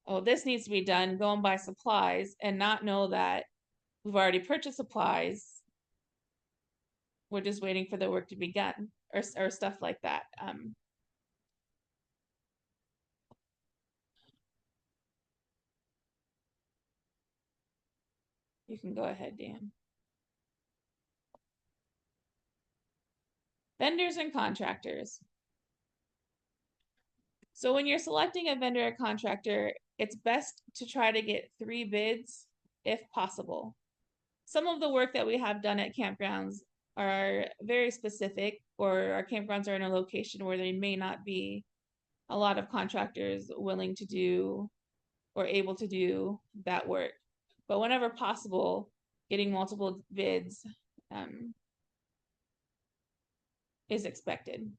oh, this needs to be done, go and buy supplies, and not know that we've already purchased supplies. We're just waiting for the work to be done, or stuff like that. You can go ahead, Dan. Vendors and contractors. So when you're selecting a vendor or contractor, it's best to try to get 3 bids if possible. Some of the work that we have done at campgrounds are very specific, or our campgrounds are in a location where there may not be a lot of contractors willing to do or able to do that work. But whenever possible, getting multiple bids is expected.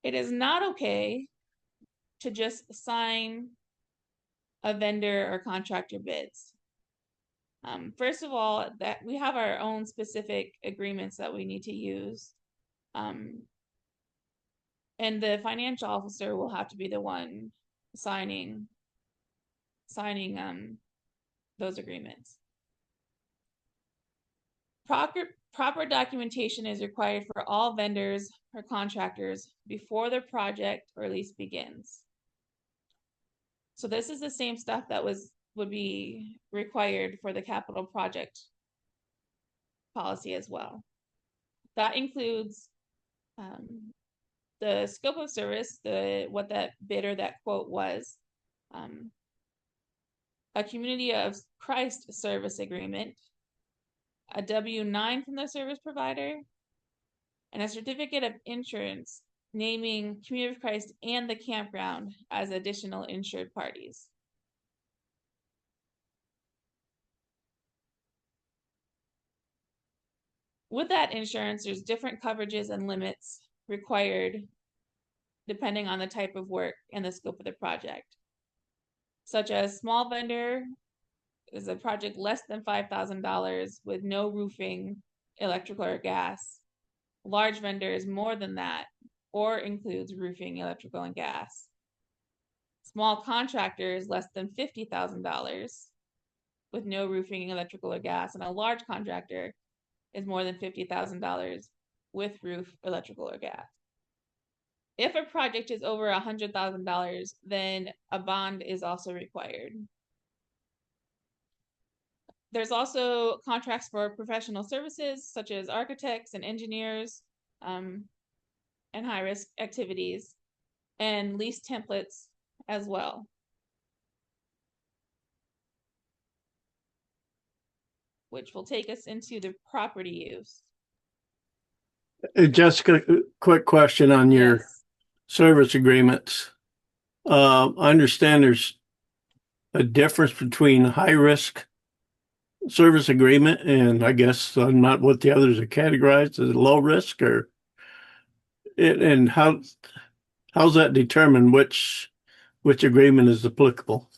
It is not okay to just sign a vendor or contractor bids. First of all, that we have our own specific agreements that we need to use. And the financial officer will have to be the one signing those agreements. Proper documentation is required for all vendors or contractors before the project or lease begins. So this is the same stuff that would be required for the capital project policy as well. That includes the scope of service, what that bid or that quote was, a Community of Christ service agreement, a W-9 from the service provider, and a certificate of insurance naming Community of Christ and the campground as additional insured parties. With that insurance, there's different coverages and limits required depending on the type of work and the scope of the project, such as small vendor is a project less than $5,000 with no roofing, electrical, or gas. Large vendor is more than that or includes roofing, electrical, and gas. Small contractor is less than $50,000, with no roofing, electrical, or gas, and a large contractor is more than $50,000 with roof, electrical, or gas. If a project is over $100,000, then a bond is also required. There's also contracts for professional services, such as architects and engineers, and high-risk activities, and lease templates as well. Which will take us into the property use. Hey, Jessica, quick question on your Yes. service agreements. I understand there's a difference between high risk service agreement and I guess not what the others are categorized as low risk or and how's that determined which agreement is applicable?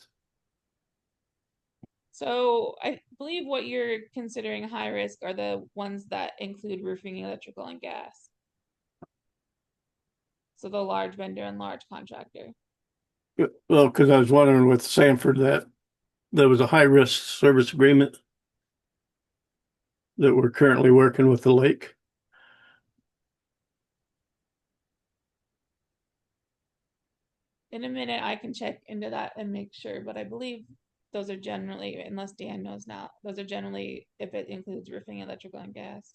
So I believe what you're considering high risk are the ones that include roofing, electrical, and gas. So the large vendor and large contractor. Well, because I was wondering with Sanford that there was a high risk service agreement that we're currently working with the lake. In a minute, I can check into that and make sure, but I believe those are generally, unless Dan knows now, those are generally if it includes roofing, electrical, and gas.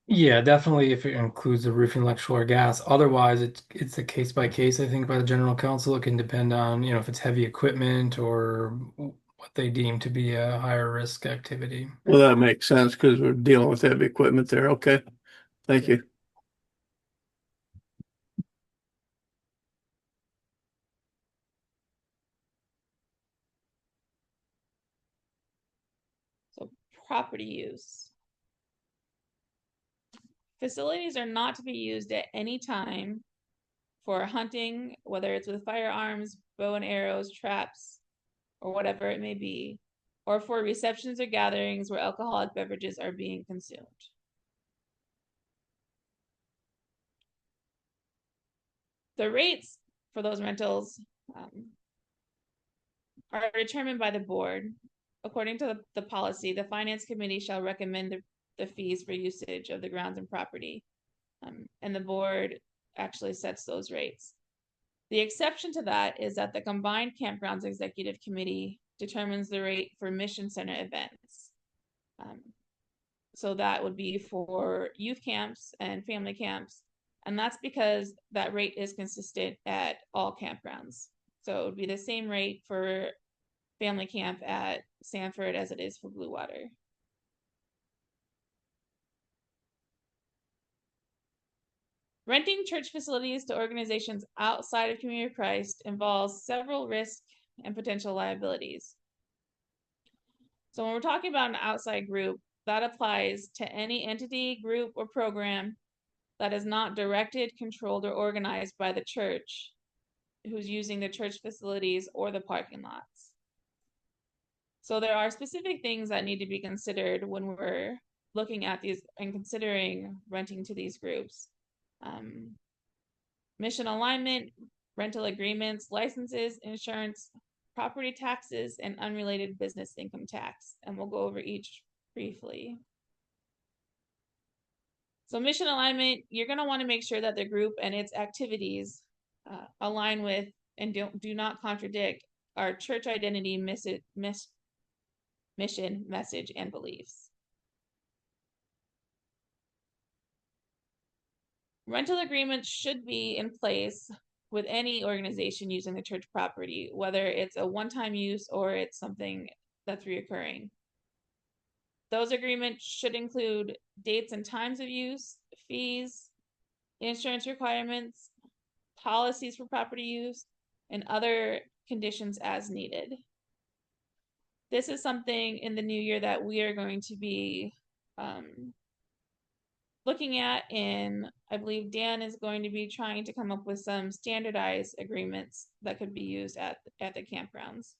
Yeah, definitely if it includes the roofing, electrical, or gas. Otherwise, it's a case by case, I think, by the general counsel. It can depend on, if it's heavy equipment or what they deem to be a higher risk activity. Well, that makes sense because we're dealing with heavy equipment there. Okay. Thank you. So property use. Facilities are not to be used at any time for hunting, whether it's with firearms, bow and arrows, traps, or whatever it may be, or for receptions or gatherings where alcoholic beverages are being consumed. The rates for those rentals are determined by the board. According to the policy, the finance committee shall recommend the fees for usage of the grounds and property. And the board actually sets those rates. The exception to that is that the combined campgrounds executive committee determines the rate for mission center events. So that would be for youth camps and family camps. And that's because that rate is consistent at all campgrounds. So it would be the same rate for family camp at Sanford as it is for Blue Water. Renting church facilities to organizations outside of Community of Christ involves several risks and potential liabilities. So when we're talking about an outside group, that applies to any entity, group, or program that is not directed, controlled, or organized by the church who's using the church facilities or the parking lots. So there are specific things that need to be considered when we're looking at these and considering renting to these groups. Mission alignment, rental agreements, licenses, insurance, property taxes, and unrelated business income tax. And we'll go over each briefly. So mission alignment, you're going to want to make sure that the group and its activities align with and do not contradict our church identity, mission, message, and beliefs. Rental agreements should be in place with any organization using the church property, whether it's a one-time use or it's something that's reoccurring. Those agreements should include dates and times of use, fees, insurance requirements, policies for property use, and other conditions as needed. This is something in the new year that we are going to be looking at, and I believe Dan is going to be trying to come up with some standardized agreements that could be used at the campgrounds.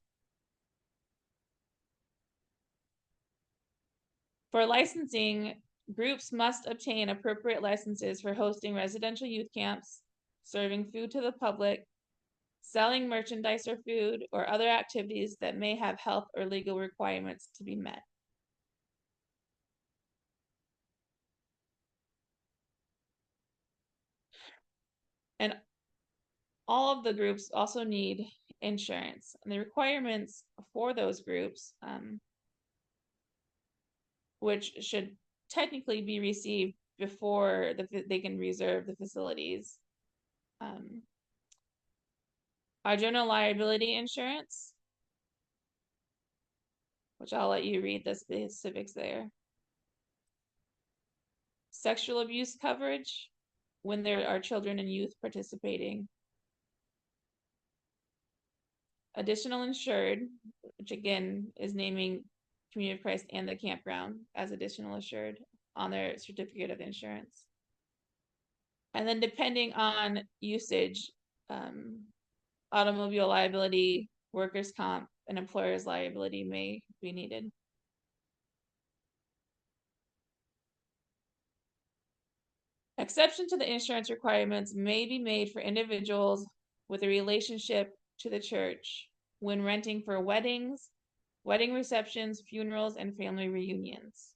For licensing, groups must obtain appropriate licenses for hosting residential youth camps, serving food to the public, selling merchandise or food, or other activities that may have health or legal requirements to be met. And all of the groups also need insurance. And the requirements for those groups, which should technically be received before they can reserve the facilities, our general liability insurance, which I'll let you read the specifics there. Sexual abuse coverage when there are children and youth participating. Additional insured, which again is naming Community of Christ and the campground as additional assured on their certificate of insurance. And then depending on usage, automobile liability, workers' comp, and employer's liability may be needed. Exception to the insurance requirements may be made for individuals with a relationship to the church when renting for weddings, wedding receptions, funerals, and family reunions.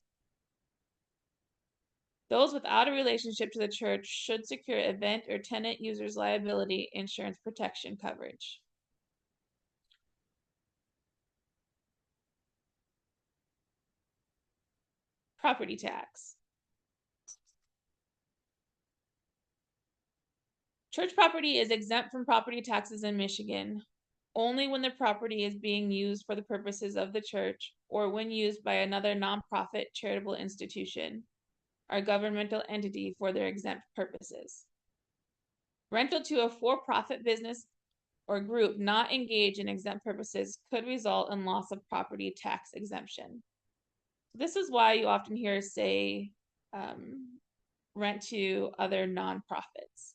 Those without a relationship to the church should secure event or tenant users liability insurance protection coverage. Property tax. Church property is exempt from property taxes in Michigan only when the property is being used for the purposes of the church or when used by another nonprofit charitable institution or governmental entity for their exempt purposes. Rental to a for-profit business or group not engaged in exempt purposes could result in loss of property tax exemption. This is why you often hear say rent to other nonprofits.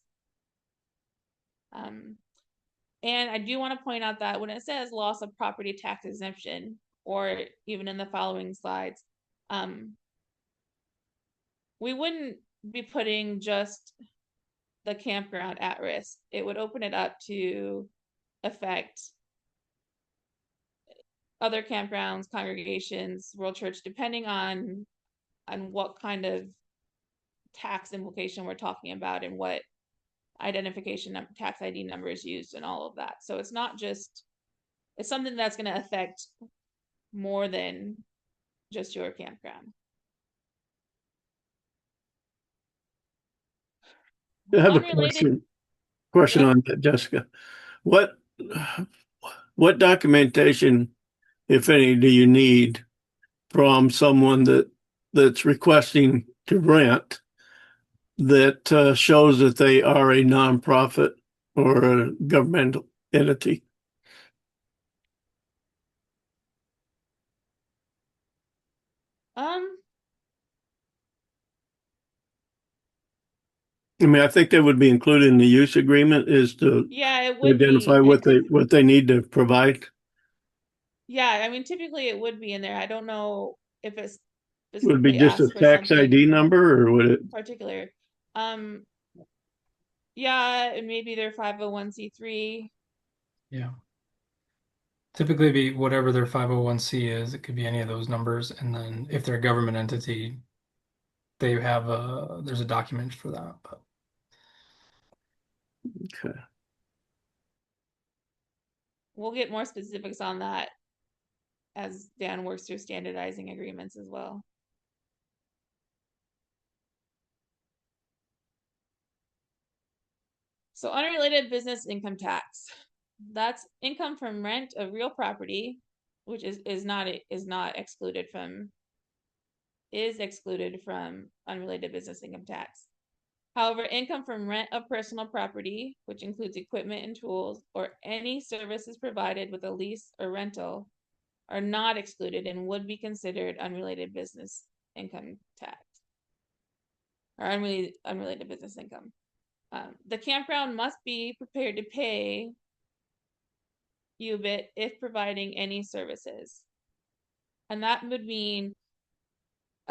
And I do want to point out that when it says loss of property tax exemption, or even in the following slides, we wouldn't be putting just the campground at risk. It would open it up to affect other campgrounds, congregations, World Church, depending on what kind of tax implication we're talking about and what identification tax ID number is used and all of that. So it's not just, it's something that's going to affect more than just your campground. I have Unrelated, a question yeah. on that, Jessica. What documentation, if any, do you need from someone that's requesting to rent that shows that they are a nonprofit or a governmental entity? I mean, I think that would be included in the use agreement is to Yeah, it would identify be. what they need to provide. Yeah, I mean, typically it would be in there. I don't know if it's Would it be specifically just a asked for tax ID something number or would it? particular. Yeah, maybe they're 501c3. Yeah. Typically be whatever their 501c is. It could be any of those numbers. And then if they're a government entity, they have there's a document for that. But Okay. We'll get more specifics on that as Dan works through standardizing agreements as well. So unrelated business income tax. That's income from rent of real property, which is not excluded from unrelated business income tax. However, income from rent of personal property, which includes equipment and tools, or any services provided with a lease or rental, are not excluded and would be considered unrelated business income tax or unrelated business income. The campground must be prepared to pay UBIT if providing any services. And that would mean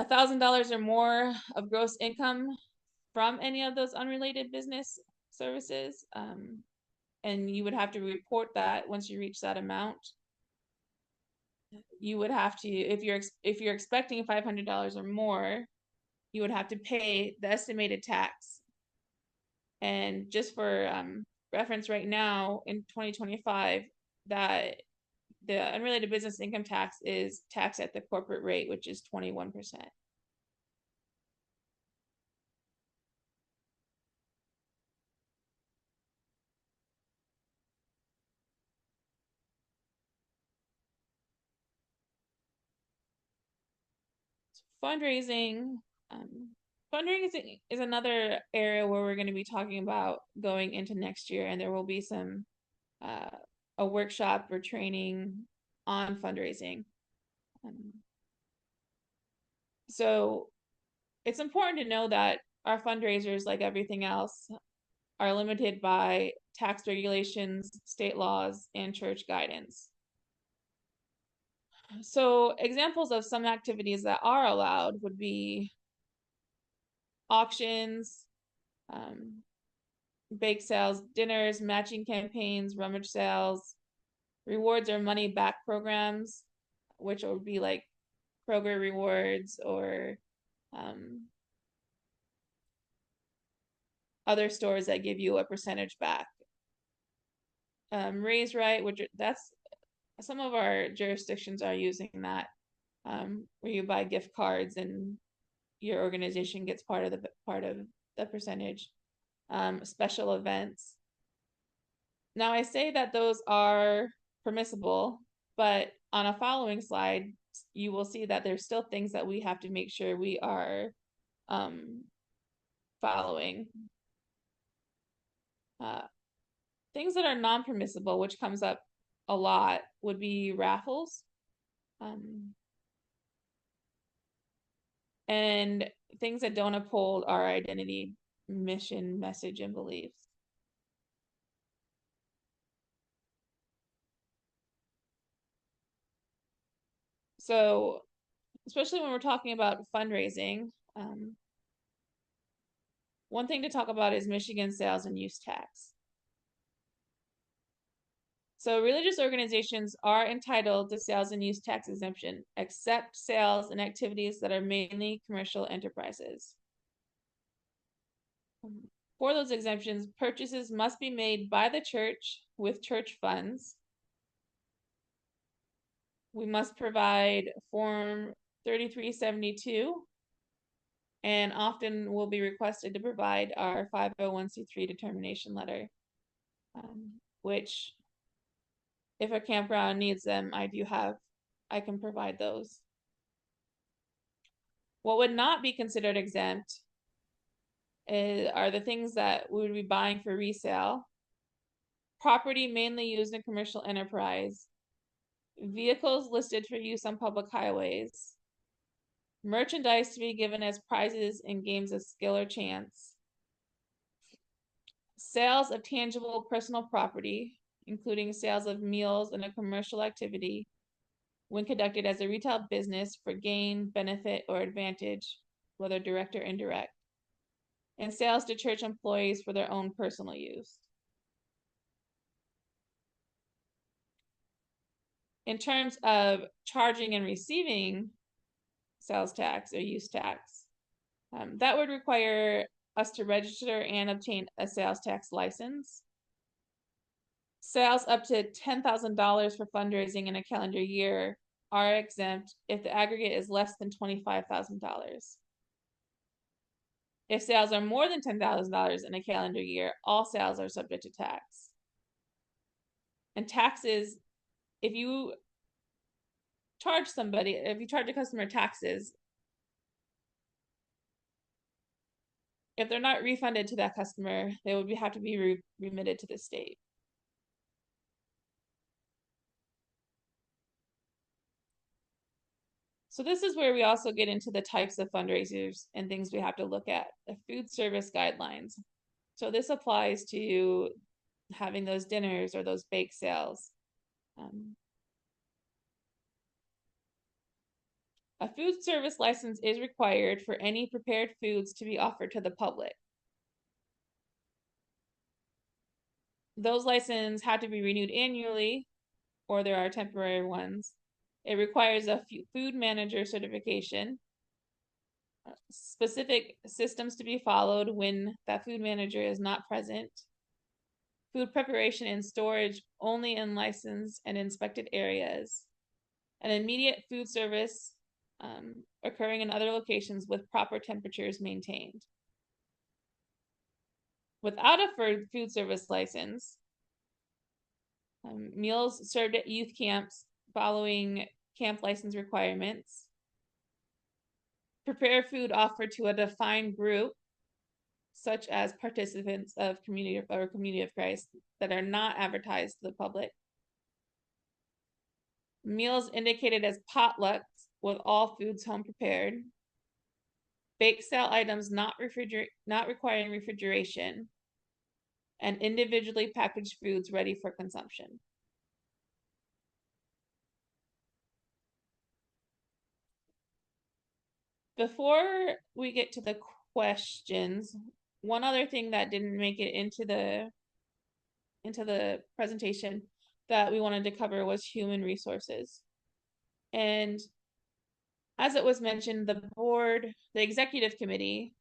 $1,000 or more of gross income from any of those unrelated business services. and you would have to report that once you reach that amount. You would have to, if you're expecting $500 or more, you would have to pay the estimated tax. And just for reference, right now in 2025, that the unrelated business income tax is taxed at the corporate rate, which is 21%. Fundraising. Fundraising is another area where we're going to be talking about going into next year, and there will be some a workshop or training on fundraising. So it's important to know that our fundraisers, like everything else, are limited by tax regulations, state laws, and church guidance. So examples of some activities that are allowed would be auctions, bake sales, dinners, matching campaigns, rummage sales, rewards or money back programs, which would be like Kroger rewards or other stores that give you a percentage back. Raise right, which that's some of our jurisdictions are using that, where you buy gift cards and your organization gets part of the percentage. Special events. Now I say that those are permissible, but on a following slide, you will see that there's still things that we have to make sure we are following. Things that are non-permissible, which comes up a lot, would be raffles. And things that don't uphold our identity, mission, message, and beliefs. So, especially when we're talking about fundraising, one thing to talk about is Michigan sales and use tax. So religious organizations are entitled to sales and use tax exemption, except sales and activities that are mainly commercial enterprises. For those exemptions, purchases must be made by the church with church funds. We must provide Form 3372, and often will be requested to provide our 501c3 determination letter, which if a campground needs them, I can provide those. What would not be considered exempt are the things that we would be buying for resale, property mainly used in commercial enterprise, vehicles listed for use on public highways, merchandise to be given as prizes in games of skill or chance, sales of tangible personal property, including sales of meals in a commercial activity when conducted as a retail business for gain, benefit, or advantage, whether direct or indirect, and sales to church employees for their own personal use. In terms of charging and receiving sales tax or use tax, that would require us to register and obtain a sales tax license. Sales up to $10,000 for fundraising in a calendar year are exempt if the aggregate is less than $25,000. If sales are more than $10,000 in a calendar year, all sales are subject to tax. And taxes, if you charge a customer taxes, if they're not refunded to that customer, they would have to be remitted to the state. So this is where we also get into the types of fundraisers and things we have to look at, the food service guidelines. So this applies to having those dinners or those bake sales. A food service license is required for any prepared foods to be offered to the public. those licenses have to be renewed annually, or there are temporary ones. It requires a food manager certification, specific systems to be followed when that food manager is not present, food preparation and storage only in licensed and inspected areas, an immediate food service occurring in other locations with proper temperatures maintained. Without a food service license, meals served at youth camps following camp license requirements, prepare food offered to a defined group, such as participants of community of Christ, that are not advertised to the public. Meals indicated as potlucks with all foods home prepared. Bake sale items not requiring refrigeration, and individually packaged foods ready for consumption. Before we get to the questions, one other thing that didn't make it into the presentation that we wanted to cover was human resources. And as it was mentioned, the executive committee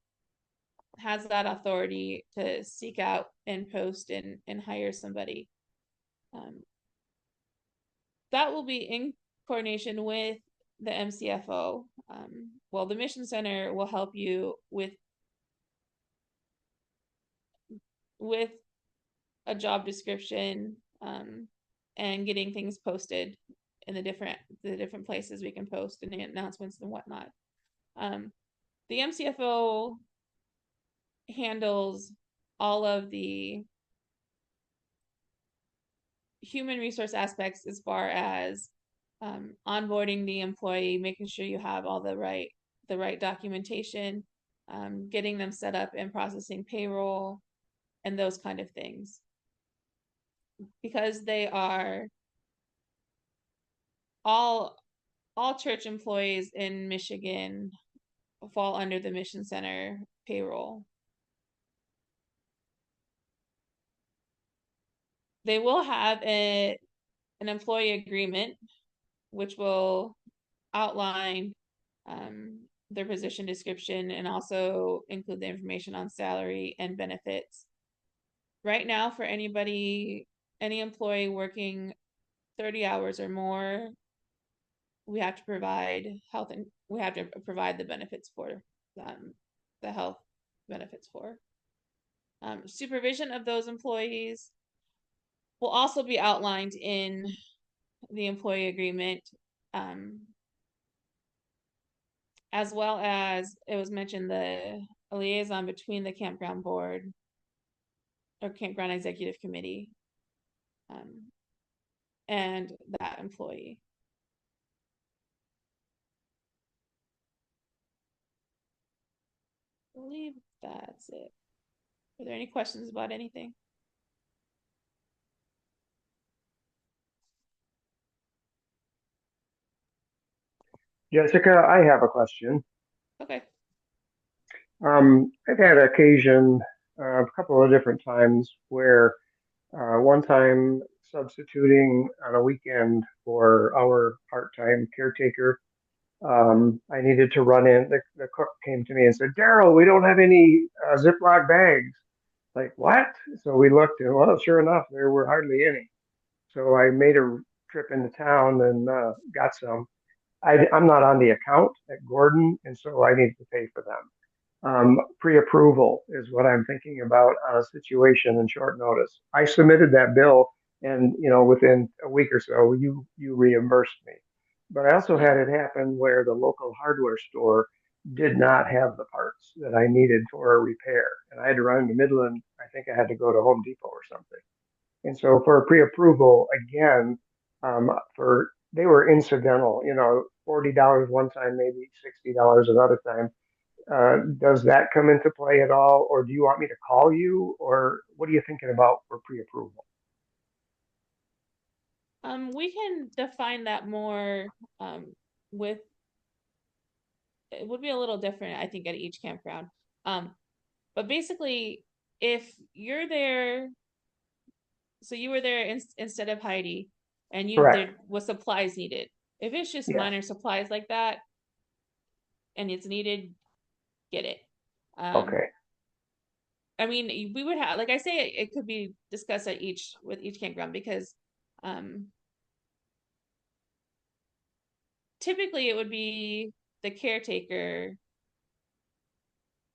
has that authority to seek out and post and hire somebody. That will be in coordination with the MCFO. Well, the Mission Center will help you with a job description and getting things posted in the different places we can post and the announcements and whatnot. The MCFO handles all of the human resource aspects as far as onboarding the employee, making sure you have all the right documentation, getting them set up and processing payroll, and those kind of things. Because they are all church employees in Michigan fall under the Mission Center payroll. They will have an employee agreement, which will outline their position description and also include the information on salary and benefits. Right now, for any employee working 30 hours or more, we have to provide the benefits for the health benefits for. Supervision of those employees will also be outlined in the employee agreement, as well as it was mentioned a liaison between the campground board or campground executive committee and that employee. I believe that's it. Are there any questions about anything? Jessica, I have a question. Okay. I've had occasion a couple of different times where one time substituting on a weekend for our part-time caretaker, I needed to run in. The cook came to me and said, "Daryl, we don't have any Ziploc bags." Like, what? So we looked and, well, sure enough, there were hardly any. So I made a trip into town and got some. I'm not on the account at Gordon, and so I need to pay for them. Pre-approval is what I'm thinking about on a situation in short notice. I submitted that bill, and within a week or so, you reimbursed me. But I also had it happen where the local hardware store did not have the parts that I needed for a repair, and I had to run to Midland. I think I had to go to Home Depot or something. And so for a pre-approval, again, for they were incidental, $40 one time, maybe $60 another time. Does that come into play at all, or do you want me to call you, or what are you thinking about for pre-approval? We can define that more with it would be a little different, I think, at each campground. But basically, if you're there so you were there instead of Heidi, and Correct. there was supplies needed. If it's just Yes. minor supplies like that and it's needed, get it. Um, Okay. I mean, we would have, like I say, it could be discussed at each with each campground because um, typically it would be the caretaker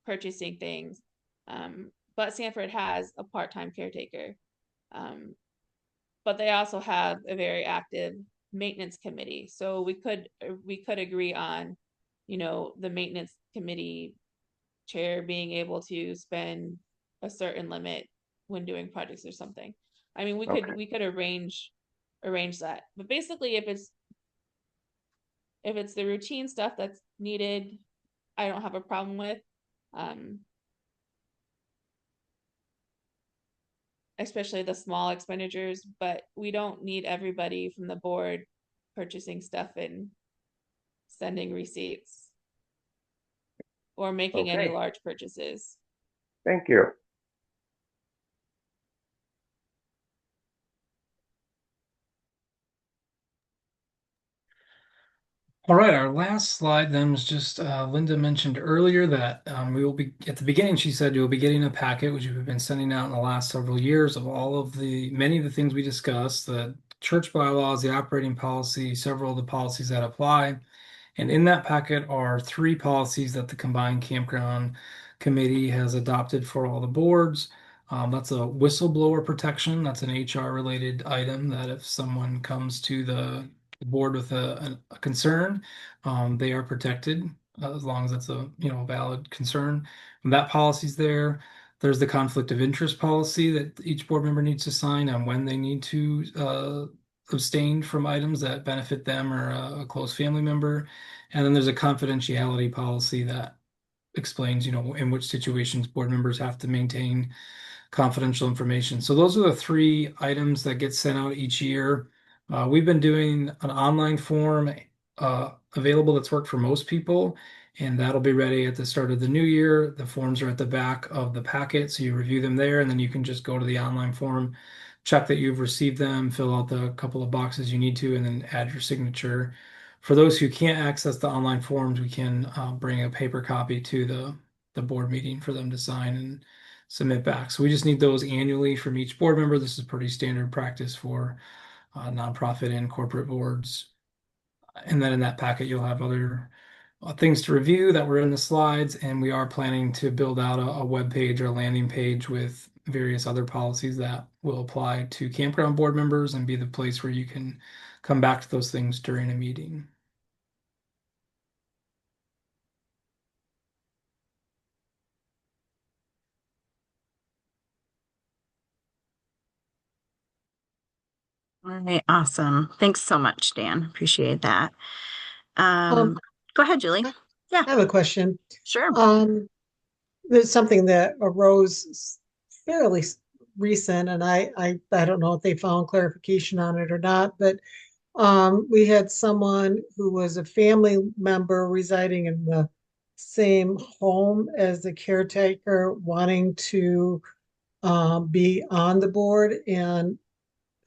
purchasing things, but Sanford has a part-time caretaker, um, but they also have a very active maintenance committee. So we could agree on, the maintenance committee chair being able to spend a certain limit when doing projects or something. I mean, we could Okay. we could arrange that. But basically if it's the routine stuff that's needed, I don't have a problem with. Um, especially the small expenditures, but we don't need everybody from the board purchasing stuff and sending receipts or making any Okay. large purchases. Thank you. All right, our last slide then was just Linda mentioned earlier that we will be at the beginning. She said you'll be getting a packet, which we've been sending out in the last several years of all of the many of the things we discussed, the church bylaws, the operating policy, several of the policies that apply. And in that packet are three policies that the combined campground committee has adopted for all the boards. That's a whistleblower protection. That's an HR related item that if someone comes to the board with a concern, they are protected as long as it's a valid concern. And that policy's there. There's the conflict of interest policy that each board member needs to sign on when they need to abstain from items that benefit them or a close family member. And then there's a confidentiality policy that explains, in which situations board members have to maintain confidential information. So those are the three items that get sent out each year. We've been doing an online form available that's worked for most people, and that'll be ready at the start of the new year. The forms are at the back of the packet, so you review them there, and then you can just go to the online form, check that you've received them, fill out the couple of boxes you need to, and then add your signature. For those who can't access the online forms, we can bring a paper copy to the board meeting for them to sign and submit back. So we just need those annually from each board member. This is pretty standard practice for nonprofit and corporate boards. And then in that packet, you'll have other things to review that were in the slides. And we are planning to build out a web page or a landing page with various other policies that will apply to campground board members and be the place where you can come back to those things during a meeting. All right, awesome. Thanks so much, Dan. Appreciate that. Um, Go ahead, Julie. I Yeah, have a question. sure. There's something that arose fairly recent, and I don't know if they found clarification on it or not, but we had someone who was a family member residing in the same home as the caretaker wanting to be on the board, and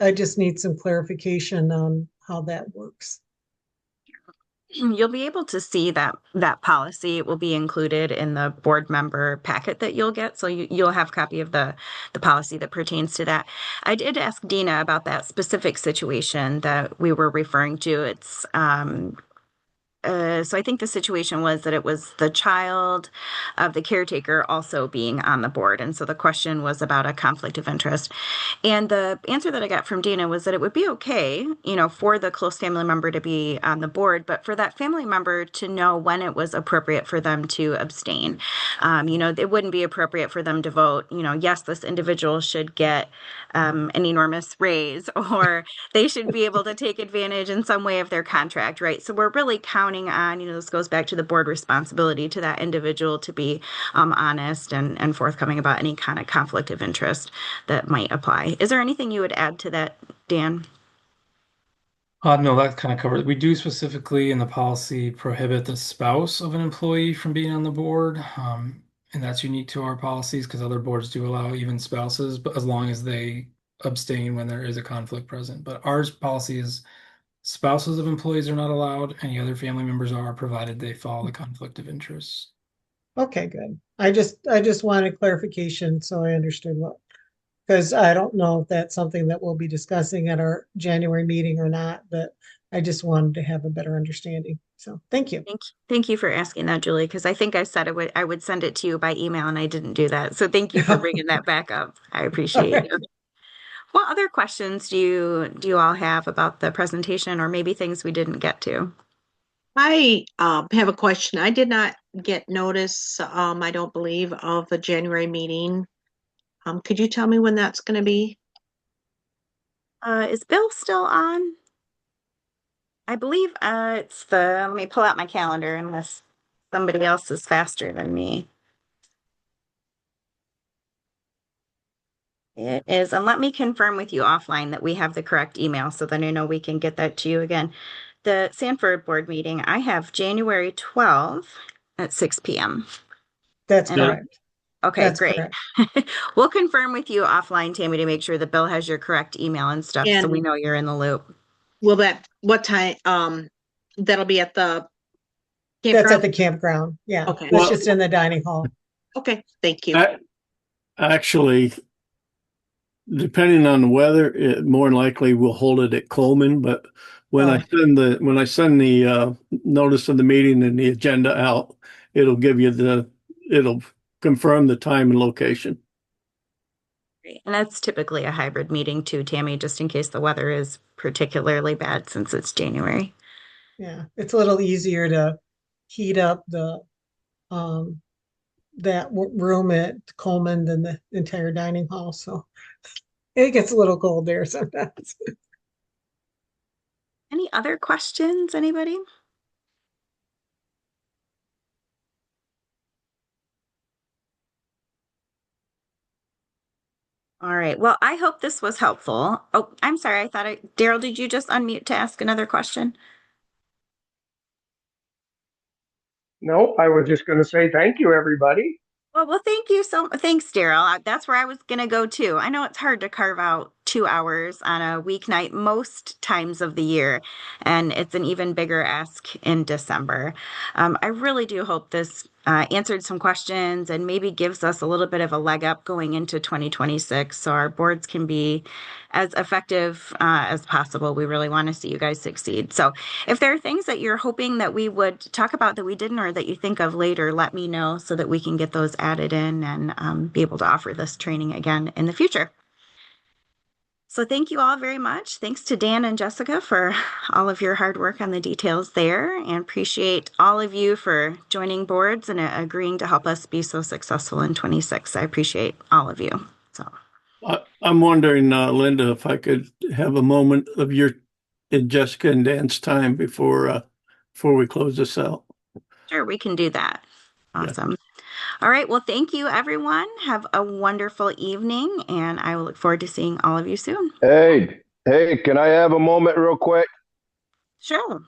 I just need some clarification on how that works. You'll be able to see that policy. It will be included in the board member packet that you'll get. So you'll have a copy of the policy that pertains to that. I did ask Dina about that specific situation that we were referring to. It's so I think the situation was that it was the child of the caretaker also being on the board. And so the question was about a conflict of interest. And the answer that I got from Dana was that it would be okay, for the close family member to be on the board, but for that family member to know when it was appropriate for them to abstain. It wouldn't be appropriate for them to vote, yes, this individual should get an enormous raise, or they should be able to take advantage in some way of their contract, right? So we're really counting on, this goes back to the board responsibility to that individual to be honest and forthcoming about any kind of conflict of interest that might apply. Is there anything you would add to that, Dan? No, that kind of covers it. We do specifically in the policy prohibit the spouse of an employee from being on the board. And that's unique to our policies because other boards do allow even spouses, but as long as they abstain when there is a conflict present. But ours policy is spouses of employees are not allowed. Any other family members are, provided they follow the conflict of interest. Okay, good. I just wanted clarification so I understood what, because I don't know if that's something that we'll be discussing at our January meeting or not, but I just wanted to have a better understanding. So thank you. Thank you for asking that, Julie, because I think I said I would send it to you by email and I didn't do that. So thank you for bringing that back up. I All appreciate right. it. What other questions do you all have about the presentation or maybe things we didn't get to? I have a question. I did not get notice, I don't believe, of the January meeting. Could you tell me when that's going to be? Is Bill still on? I believe it's let me pull out my calendar unless somebody else is faster than me. It is, and let me confirm with you offline that we have the correct email so then I know we can get that to you again. The Sanford board meeting, I have January 12th at 6 p.m. That's And correct. okay, That's great. correct. We'll confirm with you offline, Tammy, to make sure that Bill has your correct email and stuff so we And know you're in the loop. will what time, that'll be at the That's at campground? the campground. Yeah, Okay. that's Well, just in the dining hall. Okay, thank you. actually, depending on the weather, it more than likely we'll hold it at Coleman. But when I Oh, send the notice of the meeting and the agenda out, it'll give you it'll confirm the time and location. Great. And that's typically a hybrid meeting too, Tammy, just in case the weather is particularly bad since it's January. yeah. It's a little easier to heat up the um room at Coleman than the entire dining hall. So it gets a little cold there sometimes. Any other questions, anybody? All right. Well, I hope this was helpful. Oh, I'm sorry. Daryl, did you just unmute to ask another question? No, I was just going to say thank you, everybody. Well, thank you thanks, Daryl. That's where I was gonna go too. I know it's hard to carve out 2 hours on a weeknight most times of the year, and it's an even bigger ask in December. I really do hope this answered some questions and maybe gives us a little bit of a leg up going into 2026 so our boards can be as effective as possible. We really want to see you guys succeed. So if there are things that you're hoping that we would talk about that we didn't or that you think of later, let me know so that we can get those added in and be able to offer this training again in the future. So thank you all very much. Thanks to Dan and Jessica for all of your hard work on the details there, and appreciate all of you for joining boards and agreeing to help us be so successful in 26. I appreciate all of you. So I'm wondering, Linda, if I could have a moment of your and Jessica and Dan's time before we close this out. sure, we can do that. Yeah. Awesome. All right. Well, thank you, everyone. Have a wonderful evening, and I will look forward to seeing all of you soon. Hey, can I have a moment real quick? Sure.